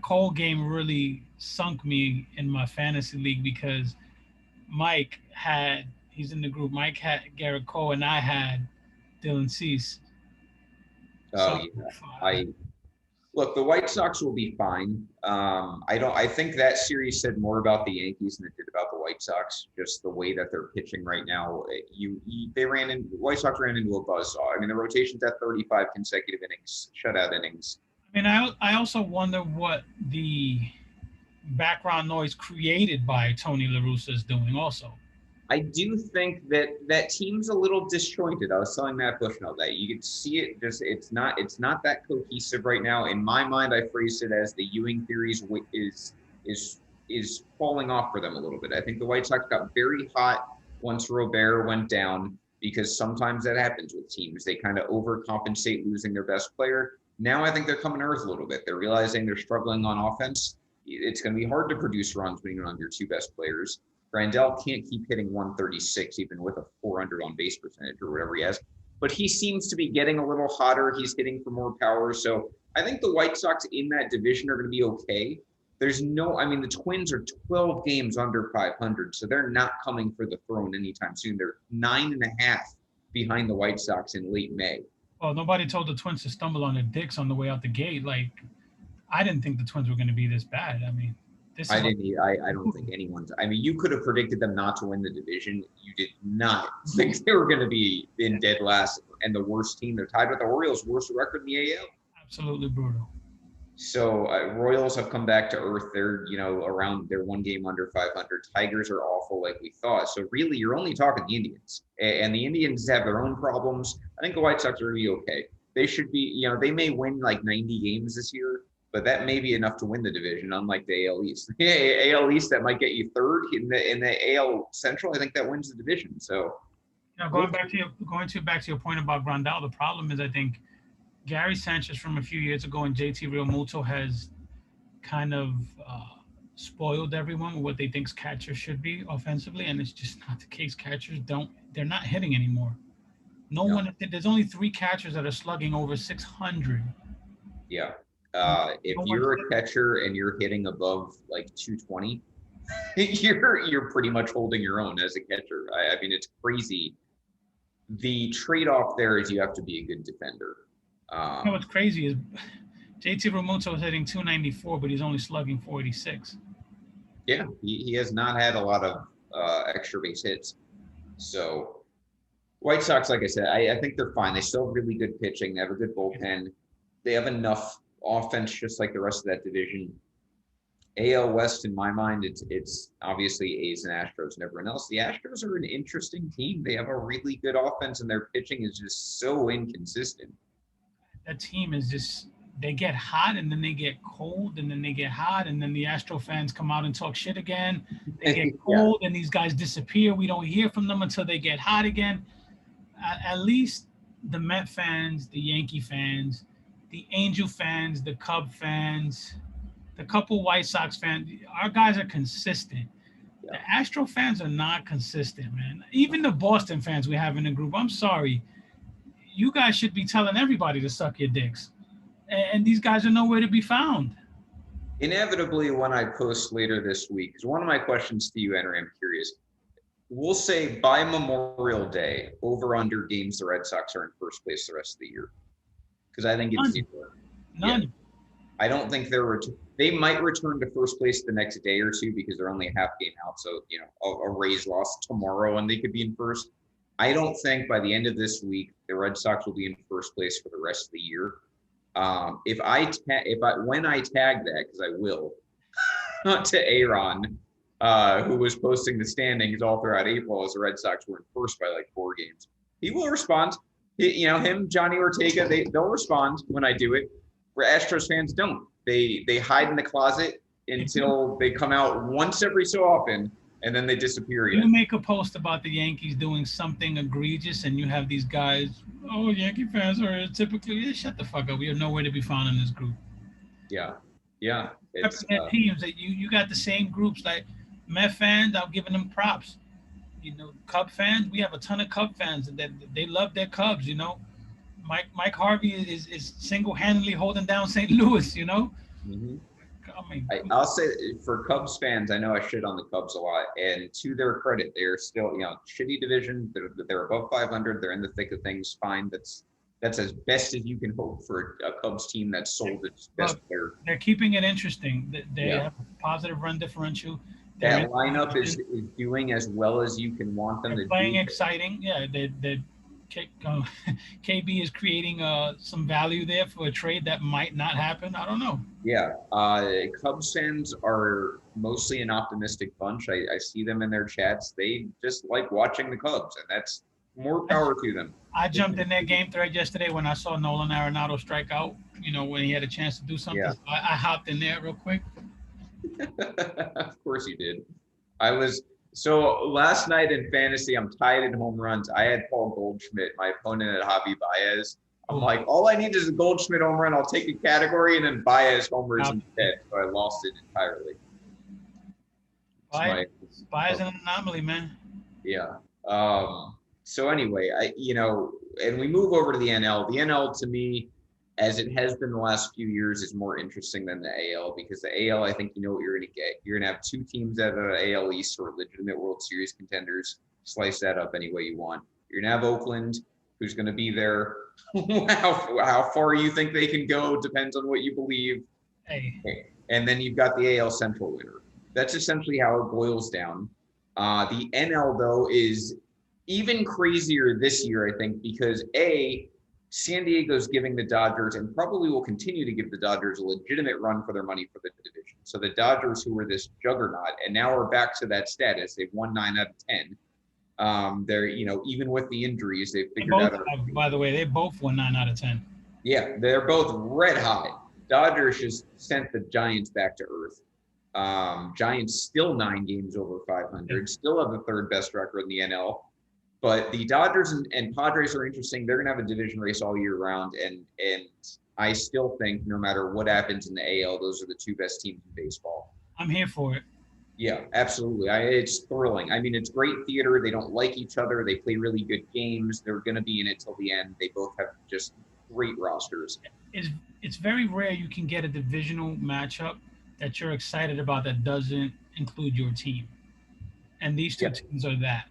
Cole game really sunk me in my fantasy league because he's in the group. Mike had Garrett Cole and I had Dylan Cease. Look, the White Sox will be fine. I think that series said more about the Yankees than it did about the White Sox. Just the way that they're pitching right now. The White Sox ran into a buzzsaw. I mean, the rotation's at 35 consecutive innings, shutout innings. I mean, I also wonder what the background noise created by Tony La Russa is doing also. I do think that team's a little disjointed. I was telling Matt Bushnell that you can see it. Just it's not that cohesive right now. In my mind, I phrased it as the Ewing theory is falling off for them a little bit. I think the White Sox got very hot once Robert went down because sometimes that happens with teams. They kind of overcompensate losing their best player. Now I think they're coming to earth a little bit. They're realizing they're struggling on offense. It's going to be hard to produce runs when you're on your 2 best players. Grandal can't keep hitting 136 even with a 400 on base percentage or whatever he has. But he seems to be getting a little hotter. He's hitting for more power. So I think the White Sox in that division are going to be okay. The Twins are 12 games under 500, so they're not coming for the throne anytime soon. They're 9.5 behind the White Sox in late May. Well, nobody told the Twins to stumble on their dicks on the way out the gate. Like, I didn't think the Twins were going to be this bad. I mean, I don't think anyone's. I mean, you could have predicted them not to win the division. You did not think they were going to be in dead last and the worst team. They're tied with the Orioles' worst record in the AL. Absolutely brutal. So Royals have come back to earth. They're around. They're 1 game under 500. Tigers are awful like we thought. So really, you're only talking the Indians, and the Indians have their own problems. I think the White Sox are going to be okay. They should be. They may win like 90 games this year. But that may be enough to win the division, unlike the AL East. AL East, that might get you third in the AL Central. I think that wins the division. So, going back to your point about Grandal, the problem is I think Gary Sanchez from a few years ago and JT Realmuto has kind of spoiled everyone with what they think catchers should be offensively, and it's just not the case. Catchers they're not hitting anymore. No one. There's only 3 catchers that are slugging over 600. Yeah. If you're a catcher and you're hitting above like 220, you're pretty much holding your own as a catcher. I mean, it's crazy The trade-off there is you have to be a good defender. You know what's crazy is JT Realmuto is hitting 294, but he's only slugging 486. Yeah, he has not had a lot of extra base hits. So White Sox, like I said, I think they're fine. They still have really good pitching. They have a good bullpen. They have enough offense, just like the rest of that division. AL West, in my mind, it's obviously A's and Astros and everyone else. The Astros are an interesting team. They have a really good offense, and their pitching is just so inconsistent. That team is just, they get hot and then they get cold and then they get hot and then the Astro fans come out and talk shit again. They get Yeah. cold and these guys disappear. We don't hear from them until they get hot again. At least the Met fans, the Yankee fans, the Angel fans, the Cub fans, the couple White Sox fans, our guys are consistent. Yeah. The Astro fans are not consistent, man. Even the Boston fans we have in the group, I'm sorry. You guys should be telling everybody to suck your dicks. And these guys are nowhere to be found. Inevitably, when I post later this week, because one of my questions to you, Henry, I'm curious. We'll say by Memorial Day, over under games the Red Sox are in first place the rest of the year. Because I think it's zero. None. Yeah. I don't think they might return to first place the next day or two because they're only a half game out. So, a Rays loss tomorrow and they could be in first. I don't think by the end of this week, the Red Sox will be in first place for the rest of the year. When I tag that, because I will, to Aaron, who was posting the standings all throughout April as the Red Sox were in first by like 4 games, he will respond. Him, Johnny Ortega, they'll respond when I do it. Where Astros fans don't. They hide in the closet until they come out once every so often, and then they disappear again. You make a post about the Yankees doing something egregious, and you have these guys, oh, Yankee fans are typically, shut the fuck up. We are nowhere to be found in this group. Yeah. It's teams that you got the same groups. Like Met fans, I'm giving them props. Cub fans, we have a ton of Cub fans that they love their Cubs. Mike Harvey is single-handedly holding down St. Louis. Mm-hmm. I'll say for Cubs fans, I know I shit on the Cubs a lot, and to their credit, they're still shitty division. They're above 500. They're in the thick of things. Fine. That's as best as you can hope for a Cubs team that's sold its best player. They're keeping it interesting. They have a positive run differential. That lineup is doing as well as you can want them to do. Playing exciting. Yeah, KB is creating some value there for a trade that might not happen. I don't know. Yeah, Cubs fans are mostly an optimistic bunch. I see them in their chats. They just like watching the Cubs, and that's more power to them. I jumped in their game thread yesterday when I saw Nolan Arenado strike out, when he had a chance to do something. Yeah. So I hopped in there real quick. Of course you did. So last night in fantasy, I'm tied in home runs. I had Paul Goldschmidt, my opponent at Javi Baez. I'm like, all I need is a Goldschmidt home run. I'll take a category, and then Baez homers instead. So I lost it entirely. Baez an anomaly, man. Yeah. So anyway, and we move over to the NL. The NL to me, as it has been the last few years, is more interesting than the AL because the AL, I think you know what you're going to get. You're going to have 2 teams out of the AL East who are legitimate World Series contenders. Slice that up any way you want. You're going to have Oakland, who's going to be there. How far you think they can go depends on what you believe. Hey. And then you've got the AL Central winner. That's essentially how it boils down. The NL, though, is even crazier this year, I think, because San Diego's giving the Dodgers and probably will continue to give the Dodgers a legitimate run for their money for the division. So the Dodgers, who were this juggernaut and now are back to that status, they've won 9 out of 10. They're, even with the injuries, they've figured out. By the way, they both won 9 out of 10. Yeah, they're both red hot. Dodgers just sent the Giants back to earth. Giants still 9 games over 500, still have the 3rd best record in the NL. But the Dodgers and Padres are interesting. They're going to have a division race all year round. And I still think no matter what happens in the AL, those are the 2 best teams in baseball. I'm here for it. Yeah, absolutely. It's thrilling. I mean, it's great theater. They don't like each other. They play really good games. They're going to be in it till the end. They both have just great rosters. It's very rare you can get a divisional matchup that you're excited about that doesn't include your team. And these 2 teams are that.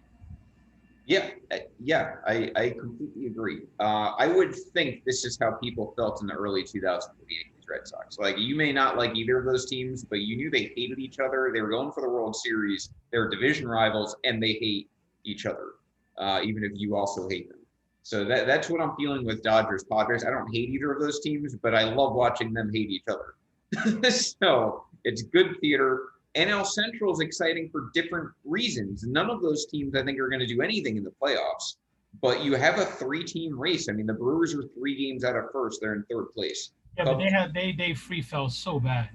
I completely agree. I would think this is how people felt in the early 2000s with the Yankees Red Sox. Like, you may not like either of those teams, but you knew they hated each other. They were going for the World Series. They're division rivals, and they hate each other, even if you also hate them. So that's what I'm feeling with Dodgers Padres. I don't hate either of those teams, but I love watching them hate each other. So it's good theater. NL Central is exciting for different reasons. None of those teams, I think, are going to do anything in the playoffs. But you have a three-team race. I mean, the Brewers are 3 games out of first; they're in third place. Yeah, but they free fell so bad.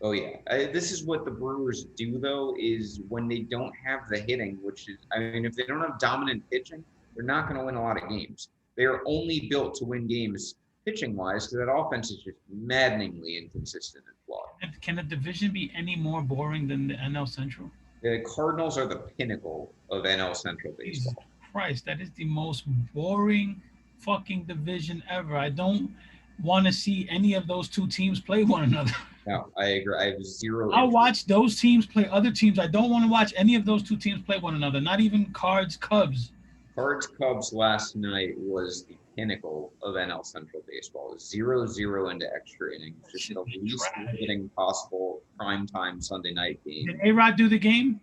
Oh yeah, this is what the Brewers do though. Is when they don't have the hitting, which is, I mean, if they don't have dominant pitching, they're not going to win a lot of games. They are only built to win games pitching wise, because that offense is just maddeningly inconsistent and flawed. And can the division be any more boring than the NL Central? The Cardinals are the pinnacle of NL Central Jesus baseball. Christ, that is the most boring fucking division ever. I don't want to see any of those two teams play one another. No, I agree. I have zero. I'll watch those teams play other teams. I don't want to watch any of those two teams play one another. Not even Cards, Cubs. Cards Cubs last night was the pinnacle of NL Central baseball. 0-0 into extra innings, just the least hitting possible primetime Sunday night game. Did A-Rod do the game?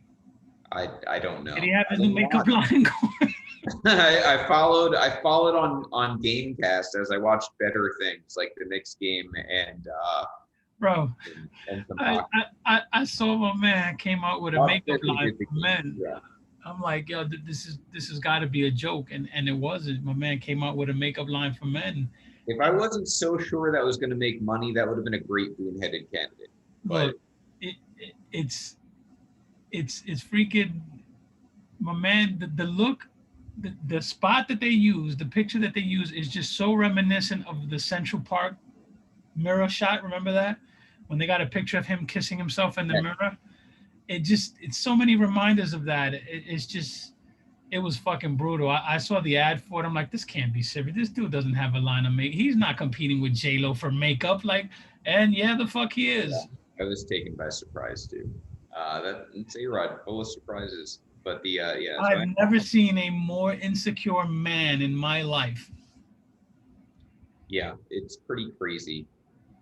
I don't know. Did he have his new makeup line going? I followed on Gamecast as I watched better things like the Knicks game and bro. And some I saw my man came out with a makeup line for men. Yeah. I'm like, yo, this has got to be a joke, and it wasn't. My man came out with a makeup line for men. If I wasn't so sure that was going to make money, that would have been a great boon-headed candidate. But look, it's freaking, my man. The look, the spot that they use, the picture that they use is just so reminiscent of the Central Park mirror shot. Remember that when they got a picture of him kissing himself in the mirror? It's so many reminders of that. It was fucking brutal. I saw the ad for it. I'm like, this can't be serious. This dude doesn't have a line of makeup. He's not competing with J-Lo for makeup. Like, and yeah, the fuck he is. Yeah, I was taken by surprise too. That's A-Rod, full of surprises. But I've never seen a more insecure man in my life. Yeah, it's pretty crazy.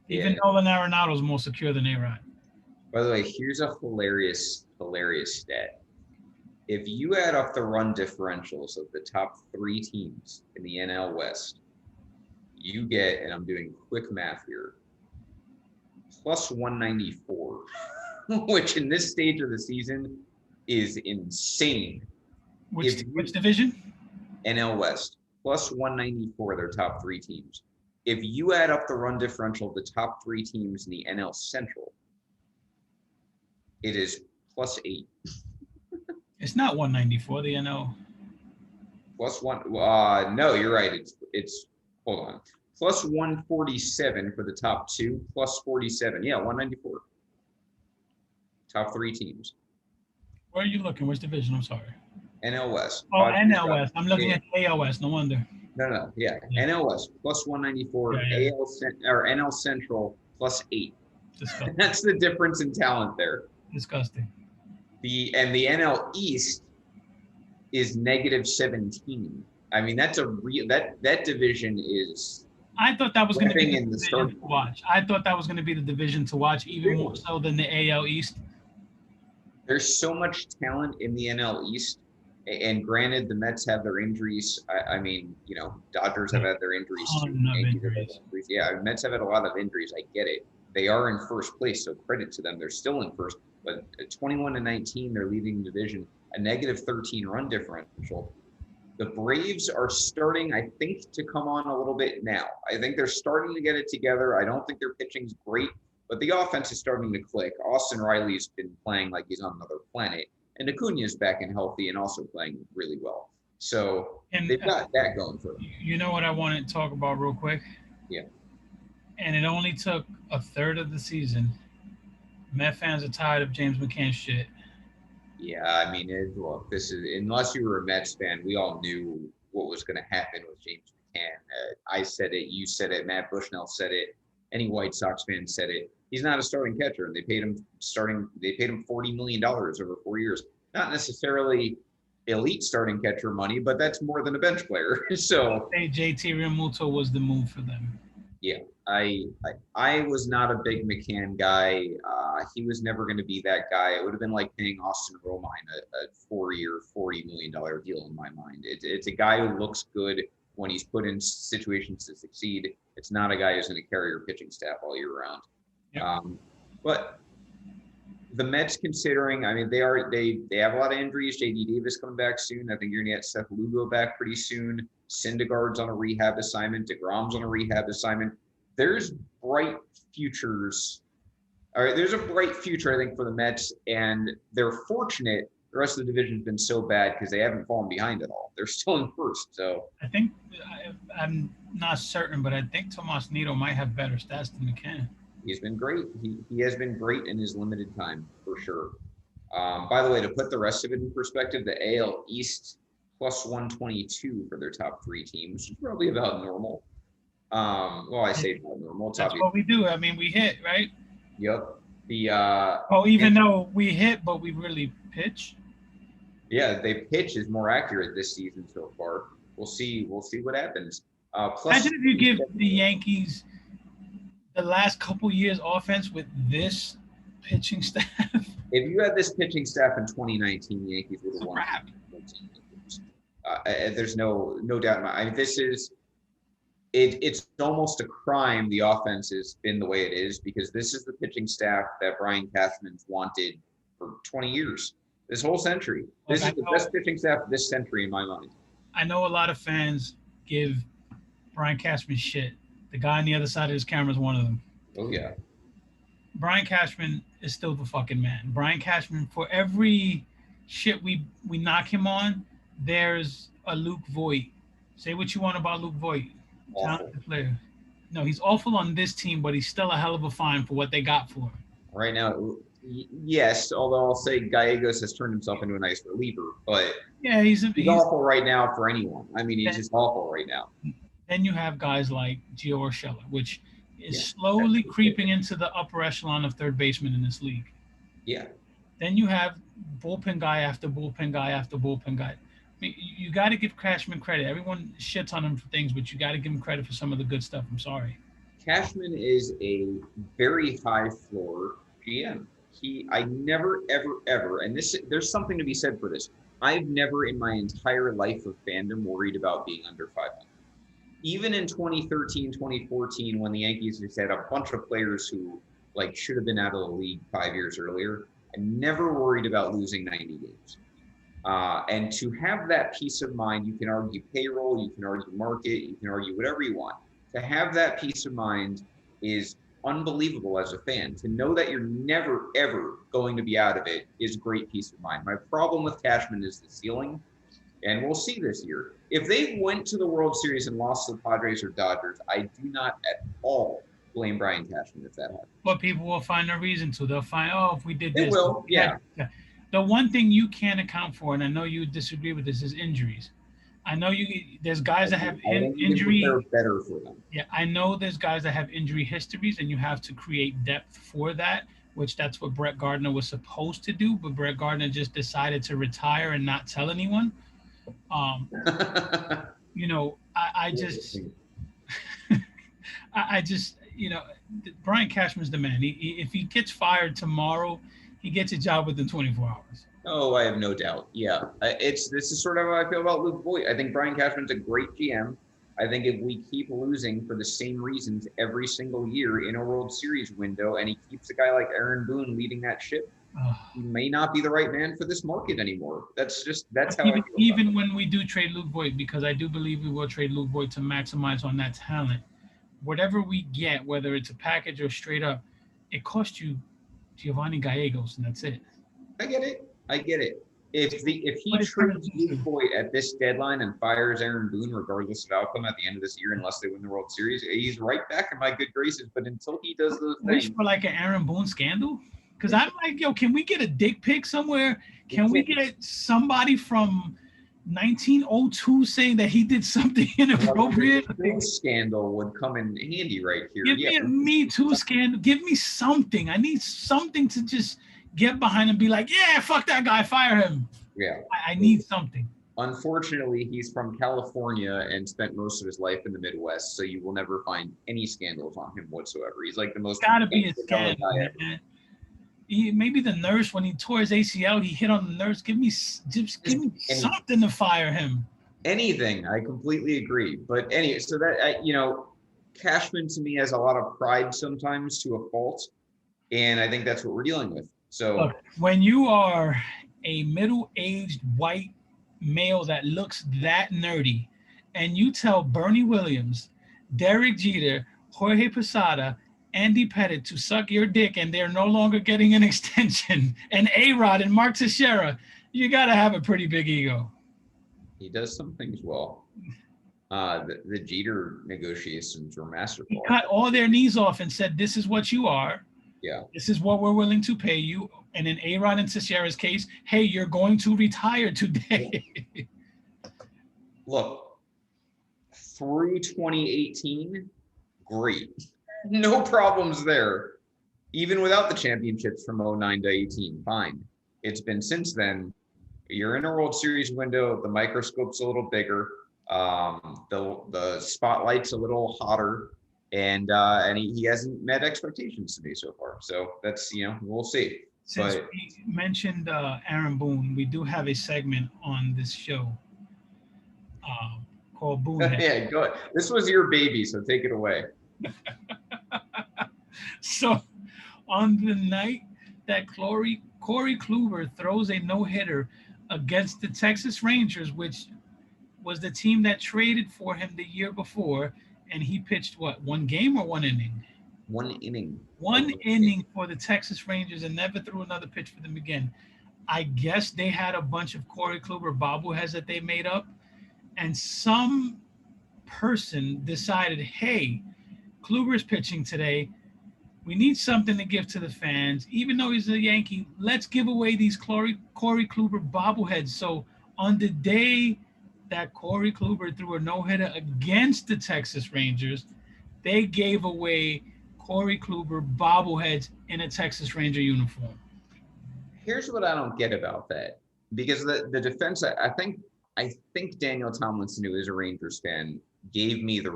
Even Nolan Arenado's more secure than A-Rod. By the way, here's a hilarious stat. If you add up the run differentials of the top 3 teams in the NL West, you get, and I'm doing quick math here, plus 194, which in this stage of the season is insane. Which division? NL West, plus 194, their top 3 teams. If you add up the run differential of the top 3 teams in the NL Central, it is plus 8. It's not 194, the NL. Plus 1. No, you're right. It's hold on. Plus 147 for the top 2. Plus 47. Yeah, 194. Top 3 teams. Where are you looking? Which division? I'm sorry. NL West. Oh, NL West. I'm looking at AL West. No wonder. No. Yeah. NL West plus 194. Yeah. NL Central plus 8. Disgusting. That's the difference in talent there. Disgusting. The NL East is negative 17. I mean, that's a real that division is. I thought that was going to be the division to watch. I thought that was going to be the division to watch, even more so than the AL East. There's so much talent in the NL East, and granted, the Mets have their injuries. I mean, Dodgers have had their injuries too. Yeah, Mets have had a lot of injuries. I get it. They are in first place, so credit to them. They're still in first. But at 21-19, they're leading the division, a negative 13 run differential. The Braves are starting, I think, to come on a little bit now. I think they're starting to get it together. I don't think their pitching's great, but the offense is starting to click. Austin Riley's been playing like he's on another planet, and Acuna's back and healthy and also playing really well. So they've got that going for them. You know what I want to talk about real quick? Yeah. And it only took a third of the season. Met fans are tired of James McCann's shit. Yeah, I mean, look, this is, unless you were a Mets fan, we all knew what was going to happen with James McCann. I said it, you said it, Matt Bushnell said it, any White Sox fan said it. He's not a starting catcher, and they paid him $40 million over 4 years. Not necessarily elite starting catcher money, but that's more than a bench player. So I think JT Realmuto was the move for them. yeah, I was not a big McCann guy. He was never going to be that guy. It would have been like paying Austin Romine a 4-year, $40 million deal in my mind. It's a guy who looks good when he's put in situations to succeed. It's not a guy who's going to carry your pitching staff all year round. Yep. But the Mets, considering, I mean, they have a lot of injuries. J.D. Davis coming back soon. I think you're going to get Seth Lugo back pretty soon. Syndergaard's on a rehab assignment. DeGrom's on a rehab assignment. There's bright futures. All right, there's a bright future, I think, for the Mets, and they're fortunate. The rest of the division's been so bad because they haven't fallen behind at all. They're still in first. So I think I'm not certain, but I think Tomas Nido might have better stats than McCann. he's been great. He has been great in his limited time, for sure. By the way, to put the rest of it in perspective, the AL East plus 122 for their top 3 teams, which is probably about normal. Well, I say about normal. It's That's what we do. I mean, we hit, right? Yep. Even though we hit, but we really pitch. Yeah, they pitch is more accurate this season so far. We'll see what happens. Plus, Imagine if you give the Yankees the last couple years offense with this pitching staff. If you had this pitching staff in 2019, the Yankees would have won. There's no doubt. I mean, this is it's almost a crime the offense has been the way it is, because this is the pitching staff that Brian Cashman's wanted for 20 years, this whole century. This is the best pitching staff of this century in my mind. I know a lot of fans give Brian Cashman shit. The guy on the other side of his camera is one of them. Oh, yeah. Brian Cashman is still the fucking man. Brian Cashman, for every shit we knock him on, there's a Luke Voigt. Say what you want about Luke Voigt. Talented player. No, he's awful on this team, but he's still a hell of a find for what they got for him. Right now, yes, although I'll say Gallegos has turned himself into a nice reliever, but yeah, he's awful right now for anyone. I mean, he's just awful right now. Then you have guys like Gio Urshela, which is slowly creeping into the upper echelon of third baseman in this league. Yeah. Then you have bullpen guy after bullpen guy after bullpen guy. I mean, you got to give Cashman credit. Everyone shits on him for things, but you got to give him credit for some of the good stuff. I'm sorry. Cashman is a very high floor GM. I never, ever, and there's something to be said for this. I've never in my entire life of fandom worried about being under 500. Even in 2013, 2014, when the Yankees just had a bunch of players who should have been out of the league 5 years earlier, I never worried about losing 90 games. And to have that peace of mind, you can argue payroll, you can argue market, you can argue whatever you want. To have that peace of mind is unbelievable as a fan. To know that you're never, ever going to be out of it is great peace of mind. My problem with Cashman is the ceiling, and we'll see this year. If they went to the World Series and lost to the Padres or Dodgers, I do not at all blame Brian Cashman if that happens. But people will find a reason to. They'll find, if we did this. They will, yeah. The one thing you can't account for, and I know you disagree with this, is injuries. I know there's guys that have injury. They're better for them. Yeah, I know there's guys that have injury histories, and you have to create depth for that, which that's what Brett Gardner was supposed to do, but Brett Gardner just decided to retire and not tell anyone. I just, Brian Cashman's the man. If he gets fired tomorrow, he gets a job within 24 hours. Oh, I have no doubt. Yeah, this is sort of how I feel about Luke Voigt. I think Brian Cashman's a great GM. I think if we keep losing for the same reasons every single year in a World Series window, and he keeps a guy like Aaron Boone leading that ship, he may not be the right man for this market anymore. That's how I feel even when we do trade Luke Voigt, because I do believe we will trade Luke Voigt to maximize on that talent. Whatever we get, whether it's a package or straight up, it costs you Giovanni Gallegos, and that's it. I get it. If he trades Luke Voigt at this deadline and fires Aaron Boone, regardless of outcome at the end of this year, unless they win the World Series, he's right back in my good graces. But until he does those things, for an Aaron Boone scandal, because I'm can we get a dick pic somewhere? Can we get somebody from 1902 saying that he did something inappropriate? A big scandal would come in handy right here. Give me a Me Too scandal. Give me something. I need something to just get behind and be like, yeah, fuck that guy, fire him. Yeah. I need something. Unfortunately, he's from California and spent most of his life in the Midwest, so you will never find any scandals on him whatsoever. He's like the most Got to be a vanilla scandal, guy ever. man. Maybe the nurse when he tore his ACL, he hit on the nurse. Just give Just me something to fire him. anything. I completely agree. But anyway, so Cashman to me has a lot of pride sometimes to a fault, and I think that's what we're dealing with. Look, So when you are a middle-aged white male that looks that nerdy, and you tell Bernie Williams, Derek Jeter, Jorge Posada, Andy Pettit to suck your dick, and they're no longer getting an extension, and A Rod and Mark Teixeira, you got to have a pretty big ego. he does some things well. The Jeter negotiations were He masterful. cut all their knees off and said, "This is what you are. Yeah. This is what we're willing to pay you." And in A Rod and Teixeira's case, hey, you're going to retire today. Look, through 2018, great. No problems there. Even without the championships from 09 to 18, fine. It's been since then. You're in a World Series window. The microscope's a little bigger. The spotlight's a little hotter, and he hasn't met expectations to me so far. So that's we'll see. Since But we mentioned Aaron Boone, we do have a segment on this show called Boone. yeah, go ahead. This was your baby, so take it away. So, on the night that Corey Kluber throws a no hitter against the Texas Rangers, which was the team that traded for him the year before, and he pitched what, one game or one inning? One inning. One inning for the Texas Rangers and never threw another pitch for them again. I guess they had a bunch of Corey Kluber bobbleheads that they made up, and some person decided, hey, Kluber's pitching today. We need something to give to the fans. Even though he's a Yankee, let's give away these Corey Kluber bobbleheads. So on the day that Corey Kluber threw a no-hitter against the Texas Rangers, they gave away Corey Kluber bobbleheads in a Texas Ranger uniform. Here's what I don't get about that, because the defense, I think Daniel Tomlinson, who is a Rangers fan, gave us the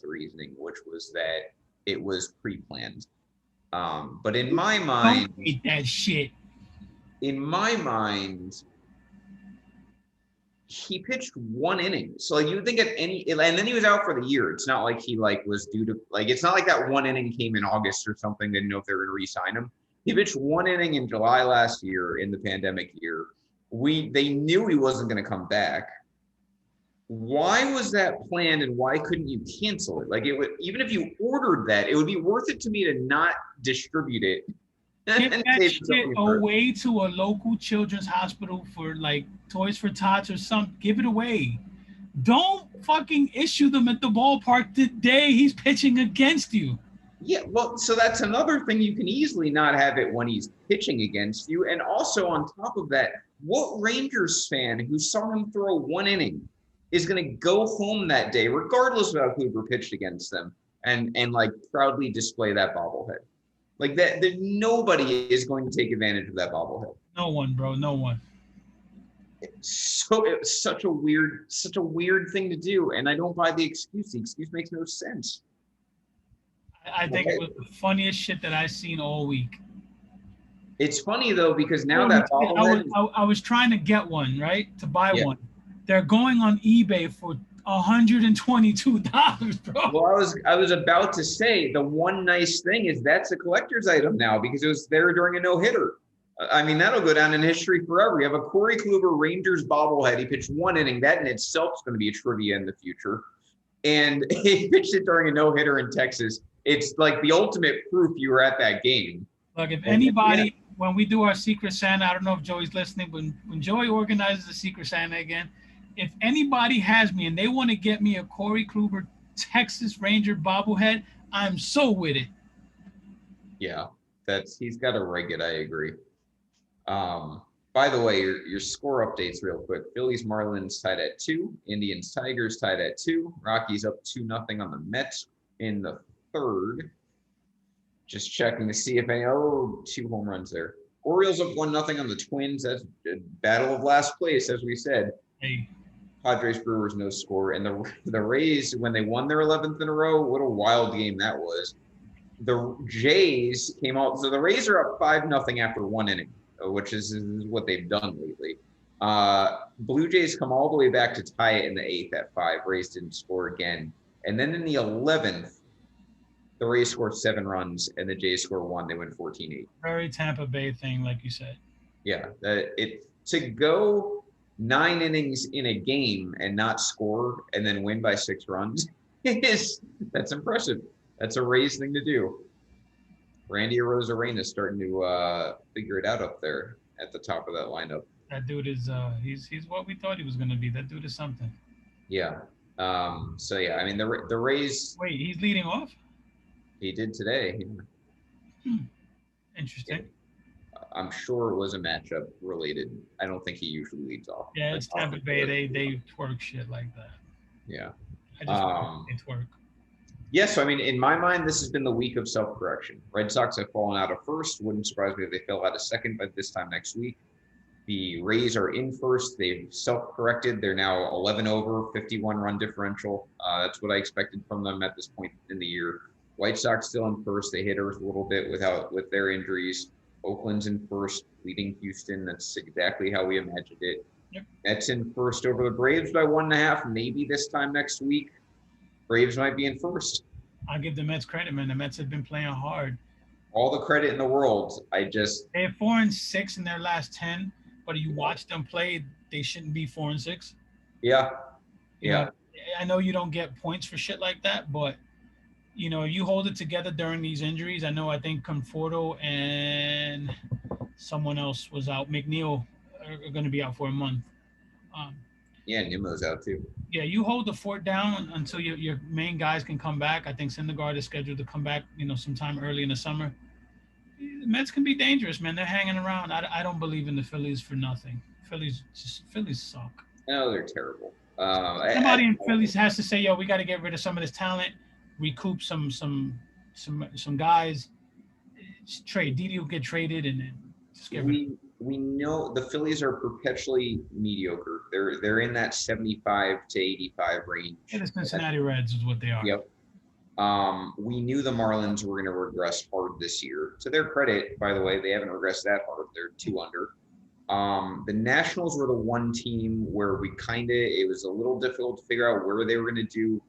reasoning, which was that it was pre-planned. But in my mind, don't eat that shit. In my mind, he pitched one inning. So like you would think at and then he was out for the year. It's not like he was due to it's not like that one inning came in August or something. They didn't know if they were going to re-sign him. He pitched one inning in July last year in the pandemic year. They knew he wasn't going to come back. Why was that planned, and why couldn't you cancel it? Like, it would, even if you ordered that, it would be worth it to me to not distribute it. Give that shit away to a local children's hospital for Toys for Tots or something. Give it away. Don't fucking issue them at the ballpark the day he's pitching against you. Yeah, well, so that's another thing. You can easily not have it when he's pitching against you. And also on top of that, what Rangers fan who saw him throw one inning is going to go home that day, regardless of how Kluber pitched against them, and proudly display that bobblehead? Like that nobody is going to take advantage of that bobblehead. No one, bro. No one. So it's such a weird thing to do, and I don't buy the excuse. The excuse makes no sense. I think it was the funniest shit that I've seen all week. It's funny though, because now that bobblehead, I was trying to get one, right, to buy one. They're going on eBay for $122, bro. Well, I was about to say, the one nice thing is that's a collector's item now because it was there during a no-hitter. I mean, that'll go down in history forever. You have a Corey Kluber Rangers bobblehead. He pitched one inning. That in itself is going to be a trivia in the future. And he pitched it during a no-hitter in Texas. It's like the ultimate proof you were at that game. Look, if anybody, when we do our Secret Santa, I don't know if Joey's listening, but when Joey organizes the Secret Santa again, if anybody has me and they want to get me a Corey Kluber Texas Ranger bobblehead, I'm so with it. Yeah, he's got to rig it. I agree. By the way, your score updates real quick. Phillies Marlins tied at 2. Indians Tigers tied at 2. Rockies up 2-0 on the Mets in the third. Just checking to see if 2 home runs there. Orioles up 1-0 on the Twins. That's a battle of last place, as we said. Hey, Padres Brewers no score, and the Rays, when they won their 11th in a row, what a wild game that was. The Jays came out, so the Rays are up 5-0 after 1 inning, which is what they've done lately. Blue Jays come all the way back to tie it in the 8th at 5. Rays didn't score again, and then in the 11th, the Rays scored 7 runs and the Jays score 1. They win 14-8. very Tampa Bay thing, like you said. Yeah, to go 9 innings in a game and not score and then win by 6 runs that's impressive. That's a Rays thing to do. Randy Arozarena is starting to figure it out up there at the top of that lineup. That dude is he's what we thought he was gonna be. That dude is something. Yeah. So yeah, I mean the Rays. Wait, he's leading off? He did today. Interesting. I'm sure it was a matchup related. I don't think he usually leads off. Yeah, it's Tampa Bay. They twerk shit like that. Yeah. I just they twerk. Yeah, so I mean, in my mind, this has been the week of self-correction. Red Sox have fallen out of first. Wouldn't surprise me if they fell out of second by this time next week. The Rays are in first. They've self-corrected. They're now 11 over, 51 run differential. That's what I expected from them at this point in the year. White Sox still in first. They hit Earth a little bit with their injuries. Oakland's in first, leading Houston. That's exactly how we imagined it. Yep. Mets in first over the Braves by 1.5. Maybe this time next week, Braves might be in first. I'll give the Mets credit, man. The Mets have been playing hard. All the credit in the world. They have 4-6 in their last 10, but you watch them play, they shouldn't be 4-6. Yeah. You know, I know you don't get points for shit like that, but you know, you hold it together during these injuries. I think Conforto and someone else was out. McNeil are going to be out for a month. Yeah, Nimmo's out too. Yeah, you hold the fort down until your main guys can come back. I think Syndergaard is scheduled to come back, sometime early in the summer. The Mets can be dangerous, man. They're hanging around. I don't believe in the Phillies for nothing. Phillies suck. No, they're terrible. Somebody in Phillies has to say, yo, we got to get rid of some of this talent, recoup some guys, trade. Didi will get traded, and then just get rid of it. We know the Phillies are perpetually mediocre. They're in that 75 to 85 range. Yeah, the Cincinnati Reds is what they are. Yep. We knew the Marlins were going to regress hard this year. To their credit, by the way, they haven't regressed that hard. They're 2 under. The Nationals were the one team where it was a little difficult to figure out where they were going to do.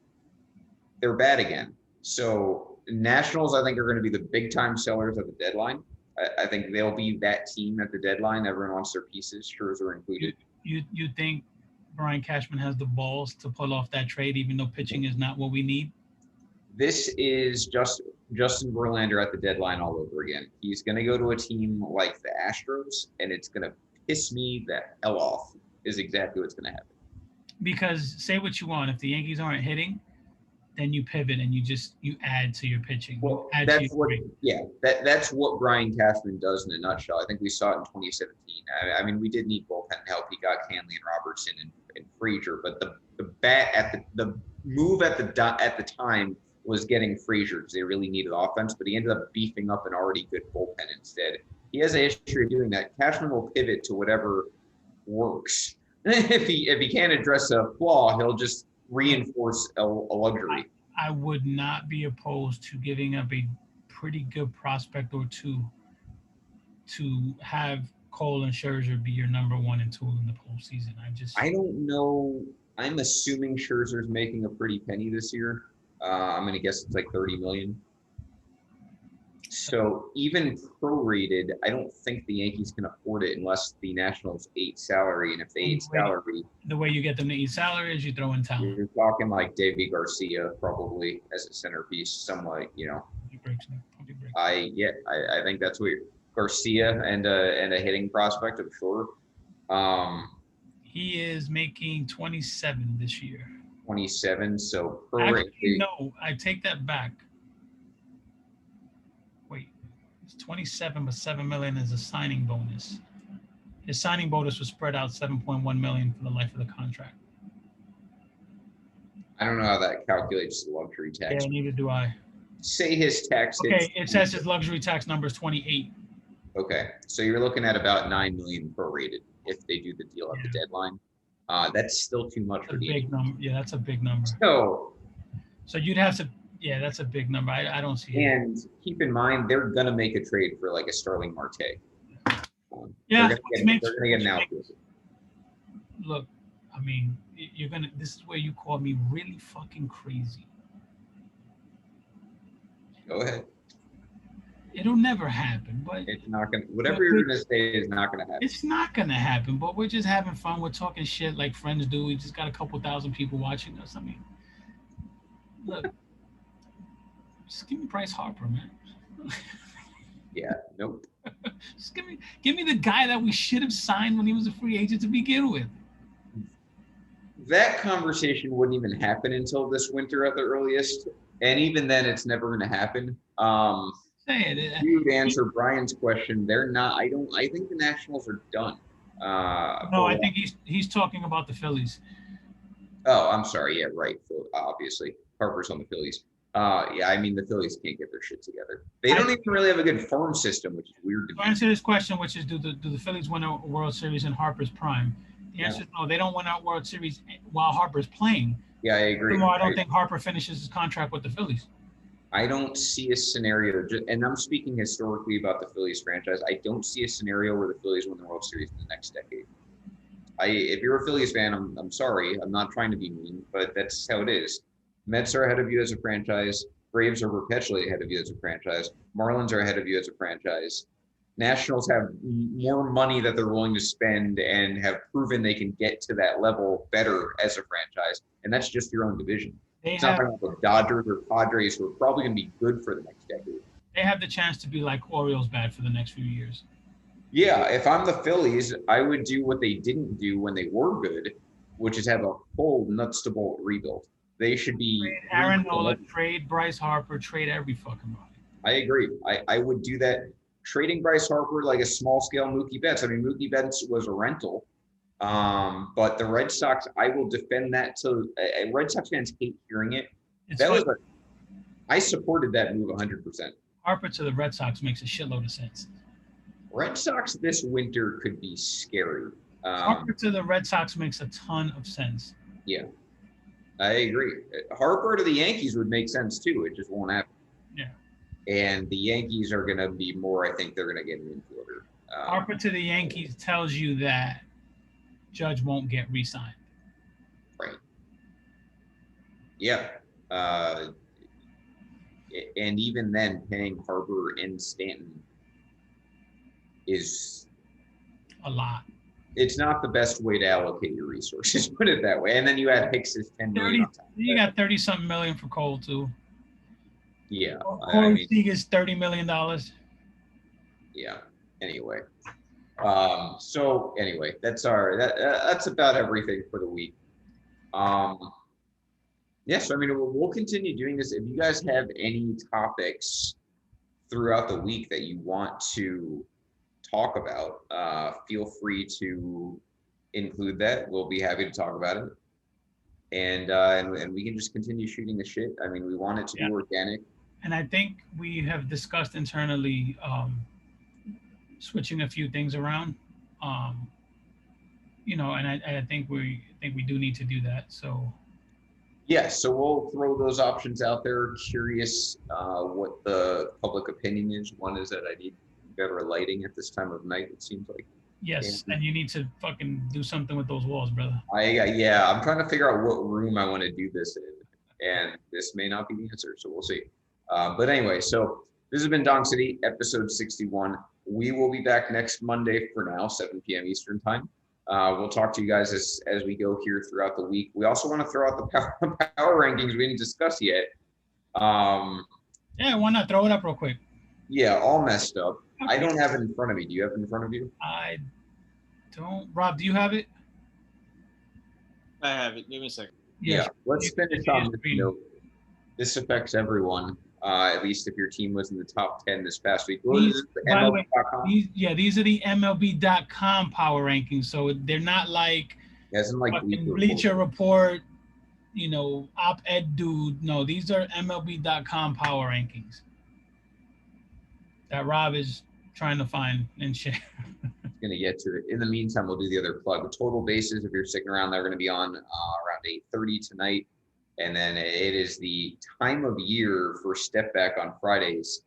They're bad again. So Nationals, I think, are going to be the big time sellers at the deadline. I think they'll be that team at the deadline. Everyone wants their pieces, Scherzer included. You think Brian Cashman has the balls to pull off that trade, even though pitching is not what we need? This is just Justin Verlander at the deadline all over again. He's going to go to a team like the Astros, and it's going to piss me the hell off, is exactly what's going to happen. Because say what you want, if the Yankees aren't hitting, then you pivot and you add to your pitching. Well, that's what Brian Cashman does in a nutshell. I think we saw it in 2017. I mean, we did need bullpen help. He got Hanley and Robertson and Frazier, but the move at the time was getting Frazier because they really needed offense, but he ended up beefing up an already good bullpen instead. He has a history of doing that. Cashman will pivot to whatever works. if he can't address a flaw, he'll just reinforce a luxury. I would not be opposed to giving up a pretty good prospect or two to have Cole and Scherzer be your number 1 and 2 in the postseason. I don't know. I'm assuming Scherzer's making a pretty penny this year. I'm going to guess it's like $30 million. So even prorated, I don't think the Yankees can afford it unless the Nationals ate salary. And if they ate salary, the way you get them to eat salary is you throw in talent. You're talking like Davey Garcia probably as a centerpiece, somewhat, I think that's what Garcia and a hitting prospect, I'm sure. He is making 27 this year. 27. So actually, no, I take that back. Wait, it's 27, but $7 million is a signing bonus. His signing bonus was spread out $7.1 million for the life of the contract. I don't know how that calculates the luxury tax. Yeah, neither do I. Say his tax. Okay, it says his luxury tax number is 28. Okay, so you're looking at about 9 million prorated if they do the deal at the deadline. That's still too much for the big number. Yeah, that's a big number. So you'd have to. Yeah, that's a big number. I don't see it. And keep in mind, they're gonna make a trade for like a Starling Marte. Yeah, they're gonna get an outfielder. Look, I mean, you're gonna. This is where you call me really fucking crazy. Go ahead. It'll never happen, but it's not gonna. Whatever you're gonna say is not gonna happen. It's not gonna happen. But we're just having fun. We're talking shit like friends do. We just got a couple thousand people watching us. I mean, look, just give me Bryce Harper, man. Yeah. Nope. Just give me the guy that we should have signed when he was a free agent to begin with. That conversation wouldn't even happen until this winter at the earliest, and even then, it's never going to happen. You would answer Brian's question. They're not. I don't. I think the Nationals are done. No, I think he's talking about the Phillies. Oh, I'm sorry. Yeah, right. Obviously, Harper's on the Phillies. Yeah, I mean the Phillies can't get their shit together. They don't even really have a good farm system, which is weird to me. To answer this question, which is do the Phillies win a World Series in Harper's prime? The answer is no. They don't win a World Series while Harper's playing. Yeah, I agree. I don't think Harper finishes his contract with the Phillies. I don't see a scenario, and I'm speaking historically about the Phillies franchise. I don't see a scenario where the Phillies win the World Series in the next decade. If you're a Phillies fan, I'm sorry. I'm not trying to be mean, but that's how it is. Mets are ahead of you as a franchise. Braves are perpetually ahead of you as a franchise. Marlins are ahead of you as a franchise. Nationals have more money that they're willing to spend and have proven they can get to that level better as a franchise. And that's just your own division. It's not like the Dodgers or Padres who are probably going to be good for the next decade. They have the chance to be like Orioles bad for the next few years. Yeah, if I'm the Phillies, I would do what they didn't do when they were good, which is have a full nuts to bolt rebuild. They should be trade Aaron Nola, trade Bryce Harper, trade every fucking body. I agree. I would do that. Trading Bryce Harper like a small scale Mookie Betts. I mean, Mookie Betts was a rental, but the Red Sox, I will defend that till Red Sox fans hate hearing it. I supported that move 100%. Harper to the Red Sox makes a shitload of sense. Red Sox this winter could be scary. Harper to the Red Sox makes a ton of sense. Yeah. I agree. Harper to the Yankees would make sense too. It just won't happen. Yeah. And the Yankees are going to be more, I think they're going to get an infielder. Harper to the Yankees tells you that Judge won't get re-signed. Right. Yeah. And even then, paying Harper and Stanton is a lot. It's not the best way to allocate your resources, put it that way. And then you add Hicks's $10 million. You got 30-something million for Cole too. Yeah. Corey Seager's $30 million. Yeah. Anyway. So anyway, that's about everything for the week. Yes, I mean we'll continue doing this. If you guys have any topics throughout the week that you want to talk about, feel free to include that. We'll be happy to talk about it. And we can just continue shooting the shit. I mean, we want it to be organic. And I think we have discussed internally switching a few things around. And I think we do need to do that. So yes, so we'll throw those options out there. Curious what the public opinion is. One is that I need better lighting at this time of night, it seems like. Yes, and you need to fucking do something with those walls, brother. I'm trying to figure out what room I want to do this in, and this may not be the answer, so we'll see. But anyway, so this has been Dong City, episode 61. We will be back next Monday for now, 7 p.m. Eastern time. We'll talk to you guys as we go here throughout the week. We also want to throw out the power rankings we didn't discuss yet. Yeah, why not throw it up real quick? Yeah, all messed up. Okay. I don't have it in front of me. Do you have it in front of you? I don't. Rob, do you have it? I have it. Give me a second. Yeah, let's finish on this note. This affects everyone, at least if your team was in the top 10 this past week. These are the MLB.com power rankings. So they're not like, Bleacher Report, op-ed dude. No, these are MLB.com power rankings that Rob is trying to find and share. Going to get to it. In the meantime, we'll do the other plug. The total bases, if you're sticking around, they're going to be on around 8:30 tonight. And then it is the time of year for Step Back on Fridays.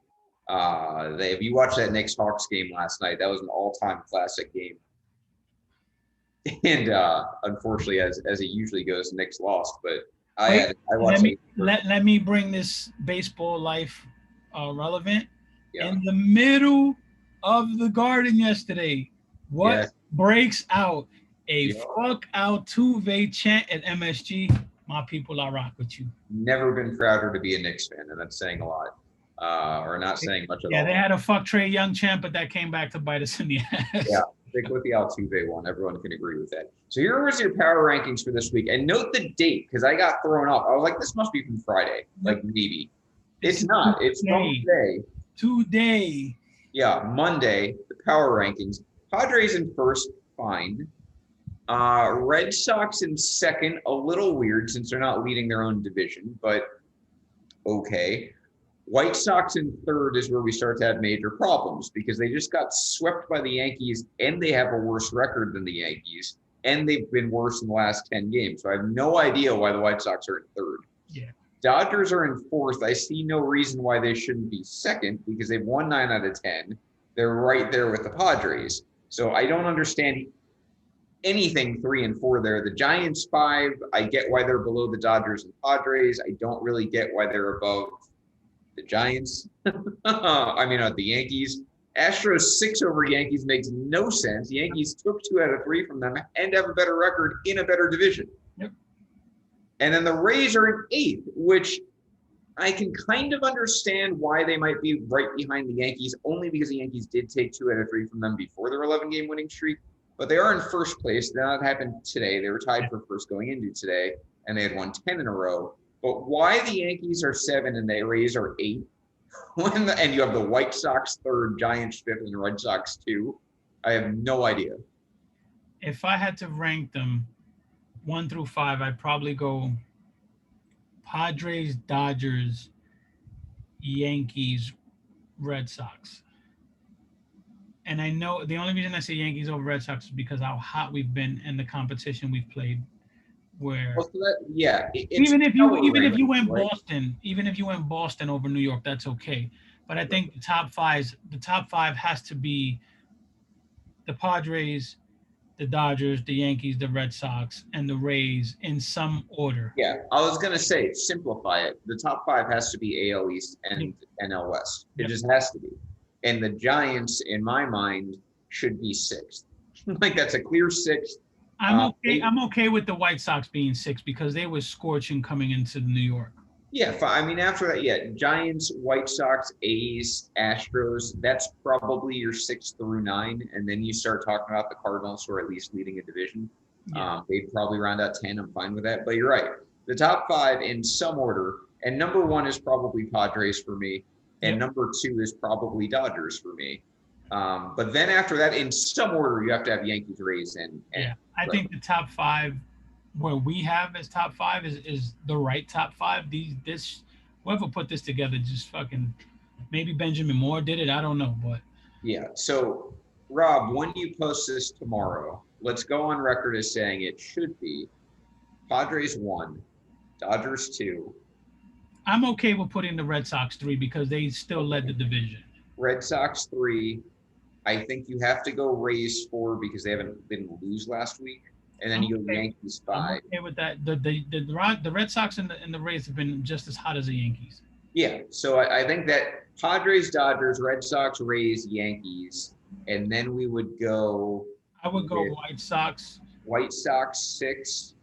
If you watched that Knicks Hawks game last night, that was an all-time classic game. And unfortunately, as it usually goes, Knicks lost. But I watched let me bring this baseball life relevant. Yeah. In the middle of the Garden yesterday, what breaks out? A fuck Altuve chant at MSG. My people, I rock with you. Never been prouder to be a Knicks fan, and that's saying a lot. Or not saying much at all. Yeah, they had a fuck Trae Young chant, but that came back to bite us in the ass. Yeah, stick with the Altuve one. Everyone can agree with that. So here was your power rankings for this week. And note the date, because I got thrown off. I was like, this must be from Friday. Like, maybe. It's not. It's from today. Today. Yeah, Monday, the power rankings. Padres in first, fine. Red Sox in second, a little weird since they're not leading their own division, but okay. White Sox in third is where we start to have major problems because they just got swept by the Yankees and they have a worse record than the Yankees and they've been worse in the last 10 games. So I have no idea why the White Sox are in third. Yeah. Dodgers are in fourth. I see no reason why they shouldn't be second because they've won 9 out of 10. They're right there with the Padres. So I don't understand anything 3 and 4 there. The Giants 5, I get why they're below the Dodgers and Padres. I don't really get why they're above the Giants. The Yankees. Astros 6 over Yankees makes no sense. The Yankees took 2 out of 3 from them and have a better record in a better division. Yep. And then the Rays are in 8th, which I can kind of understand why they might be right behind the Yankees, only because the Yankees did take 2 out of 3 from them before their 11-game winning streak. But they are in first place. That happened today. They were tied for first going into today, and they had won 10 in a row. But why the Yankees are 7 and the Rays are 8, and you have the White Sox 3rd, Giants 5th, and the Red Sox 2, I have no idea. If I had to rank them 1 through 5, I'd probably go Padres, Dodgers, Yankees, Red Sox. And I know the only reason I say Yankees over Red Sox is because how hot we've been in the competition we've played. Where even if you went Boston over New York, that's okay. But I think the top five has to be the Padres, the Dodgers, the Yankees, the Red Sox, and the Rays in some order. Yeah, I was gonna say simplify it. The top 5 has to be AL East and NL West. It just has to be. And the Giants, in my mind, should be 6th. Like that's a clear 6th. I'm okay with the White Sox being 6 because they were scorching coming into New York. Yeah, after that, Giants, White Sox, A's, Astros, that's probably your 6 through 9. And then you start talking about the Cardinals, who are at least leading a division. Yeah. They'd probably round out 10. I'm fine with that. But you're right. The top 5 in some order. And number 1 is probably Padres for me. And number 2 is probably Dodgers for me. But then after that, in some order, you have to have Yankees, Rays, and I think the top 5, what we have as top 5 is the right top 5. Whoever put this together just fucking, maybe Benjamin Moore did it. I don't know, but yeah. So Rob, when you post this tomorrow, let's go on record as saying it should be Padres 1, Dodgers 2. I'm okay with putting the Red Sox 3 because they still led the division. Red Sox 3. I think you have to go Rays 4 because they didn't lose last week, and then you go Yankees 5. I'm okay with that. The Red Sox and the Rays have been just as hot as the Yankees. Yeah, so I think that Padres, Dodgers, Red Sox, Rays, Yankees, and then we would go. I would go White Sox. White Sox 6.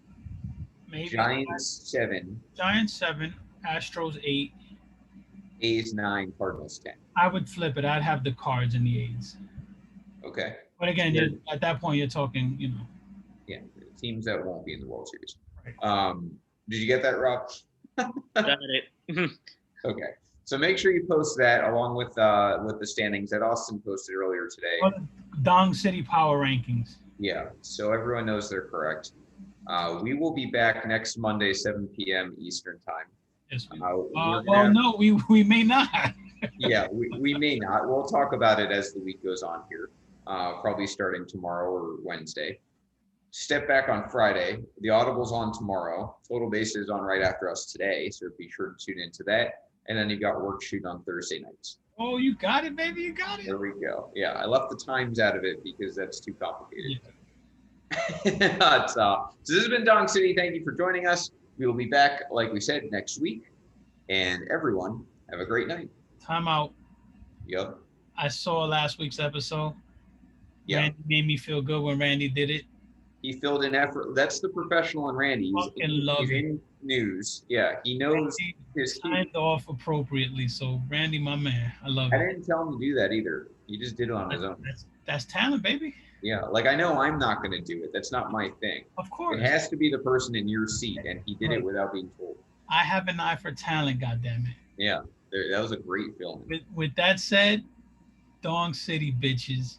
Maybe Giants 7. Giants 7. Astros 8. A's 9. Cardinals 10. I would flip it. I'd have the Cards and the A's. Okay. But again, at that point, you're talking, Yeah, teams that won't be in the World Series. Right. Did you get that, Rob? Got it. Okay. So make sure you post that along with the standings that Austin posted earlier today. Dong City Power Rankings. Yeah, so everyone knows they're correct. We will be back next Monday, 7 p.m. Eastern Time. Yes, no, we may not. Yeah, we may not. We'll talk about it as the week goes on here, probably starting tomorrow or Wednesday. Step back on Friday. The Audible's on tomorrow. Total Base is on right after us today, so be sure to tune into that. And then you've got Workshoot on Thursday nights. Oh, you got it, baby. You got it. There we go. Yeah, I left the times out of it because that's too complicated. Yeah. So this has been Dong City. Thank you for joining us. We will be back, like we said, next week. And everyone, have a great night. Time out. Yep. I saw last week's episode. Yeah. Randy made me feel good when Randy did it. He filled in effort. That's the professional in Randy. He's in news. Yeah, he knows his signed off appropriately. So Randy, my man, I love it. I didn't tell him to do that either. He just did it on his own. That's talent, baby. Yeah, like I know I'm not going to do it. That's not my thing. Of course. It has to be the person in your seat, and he did it without being told. I have an eye for talent, goddammit. Yeah, that was a great film. With that said, Dong City, bitches.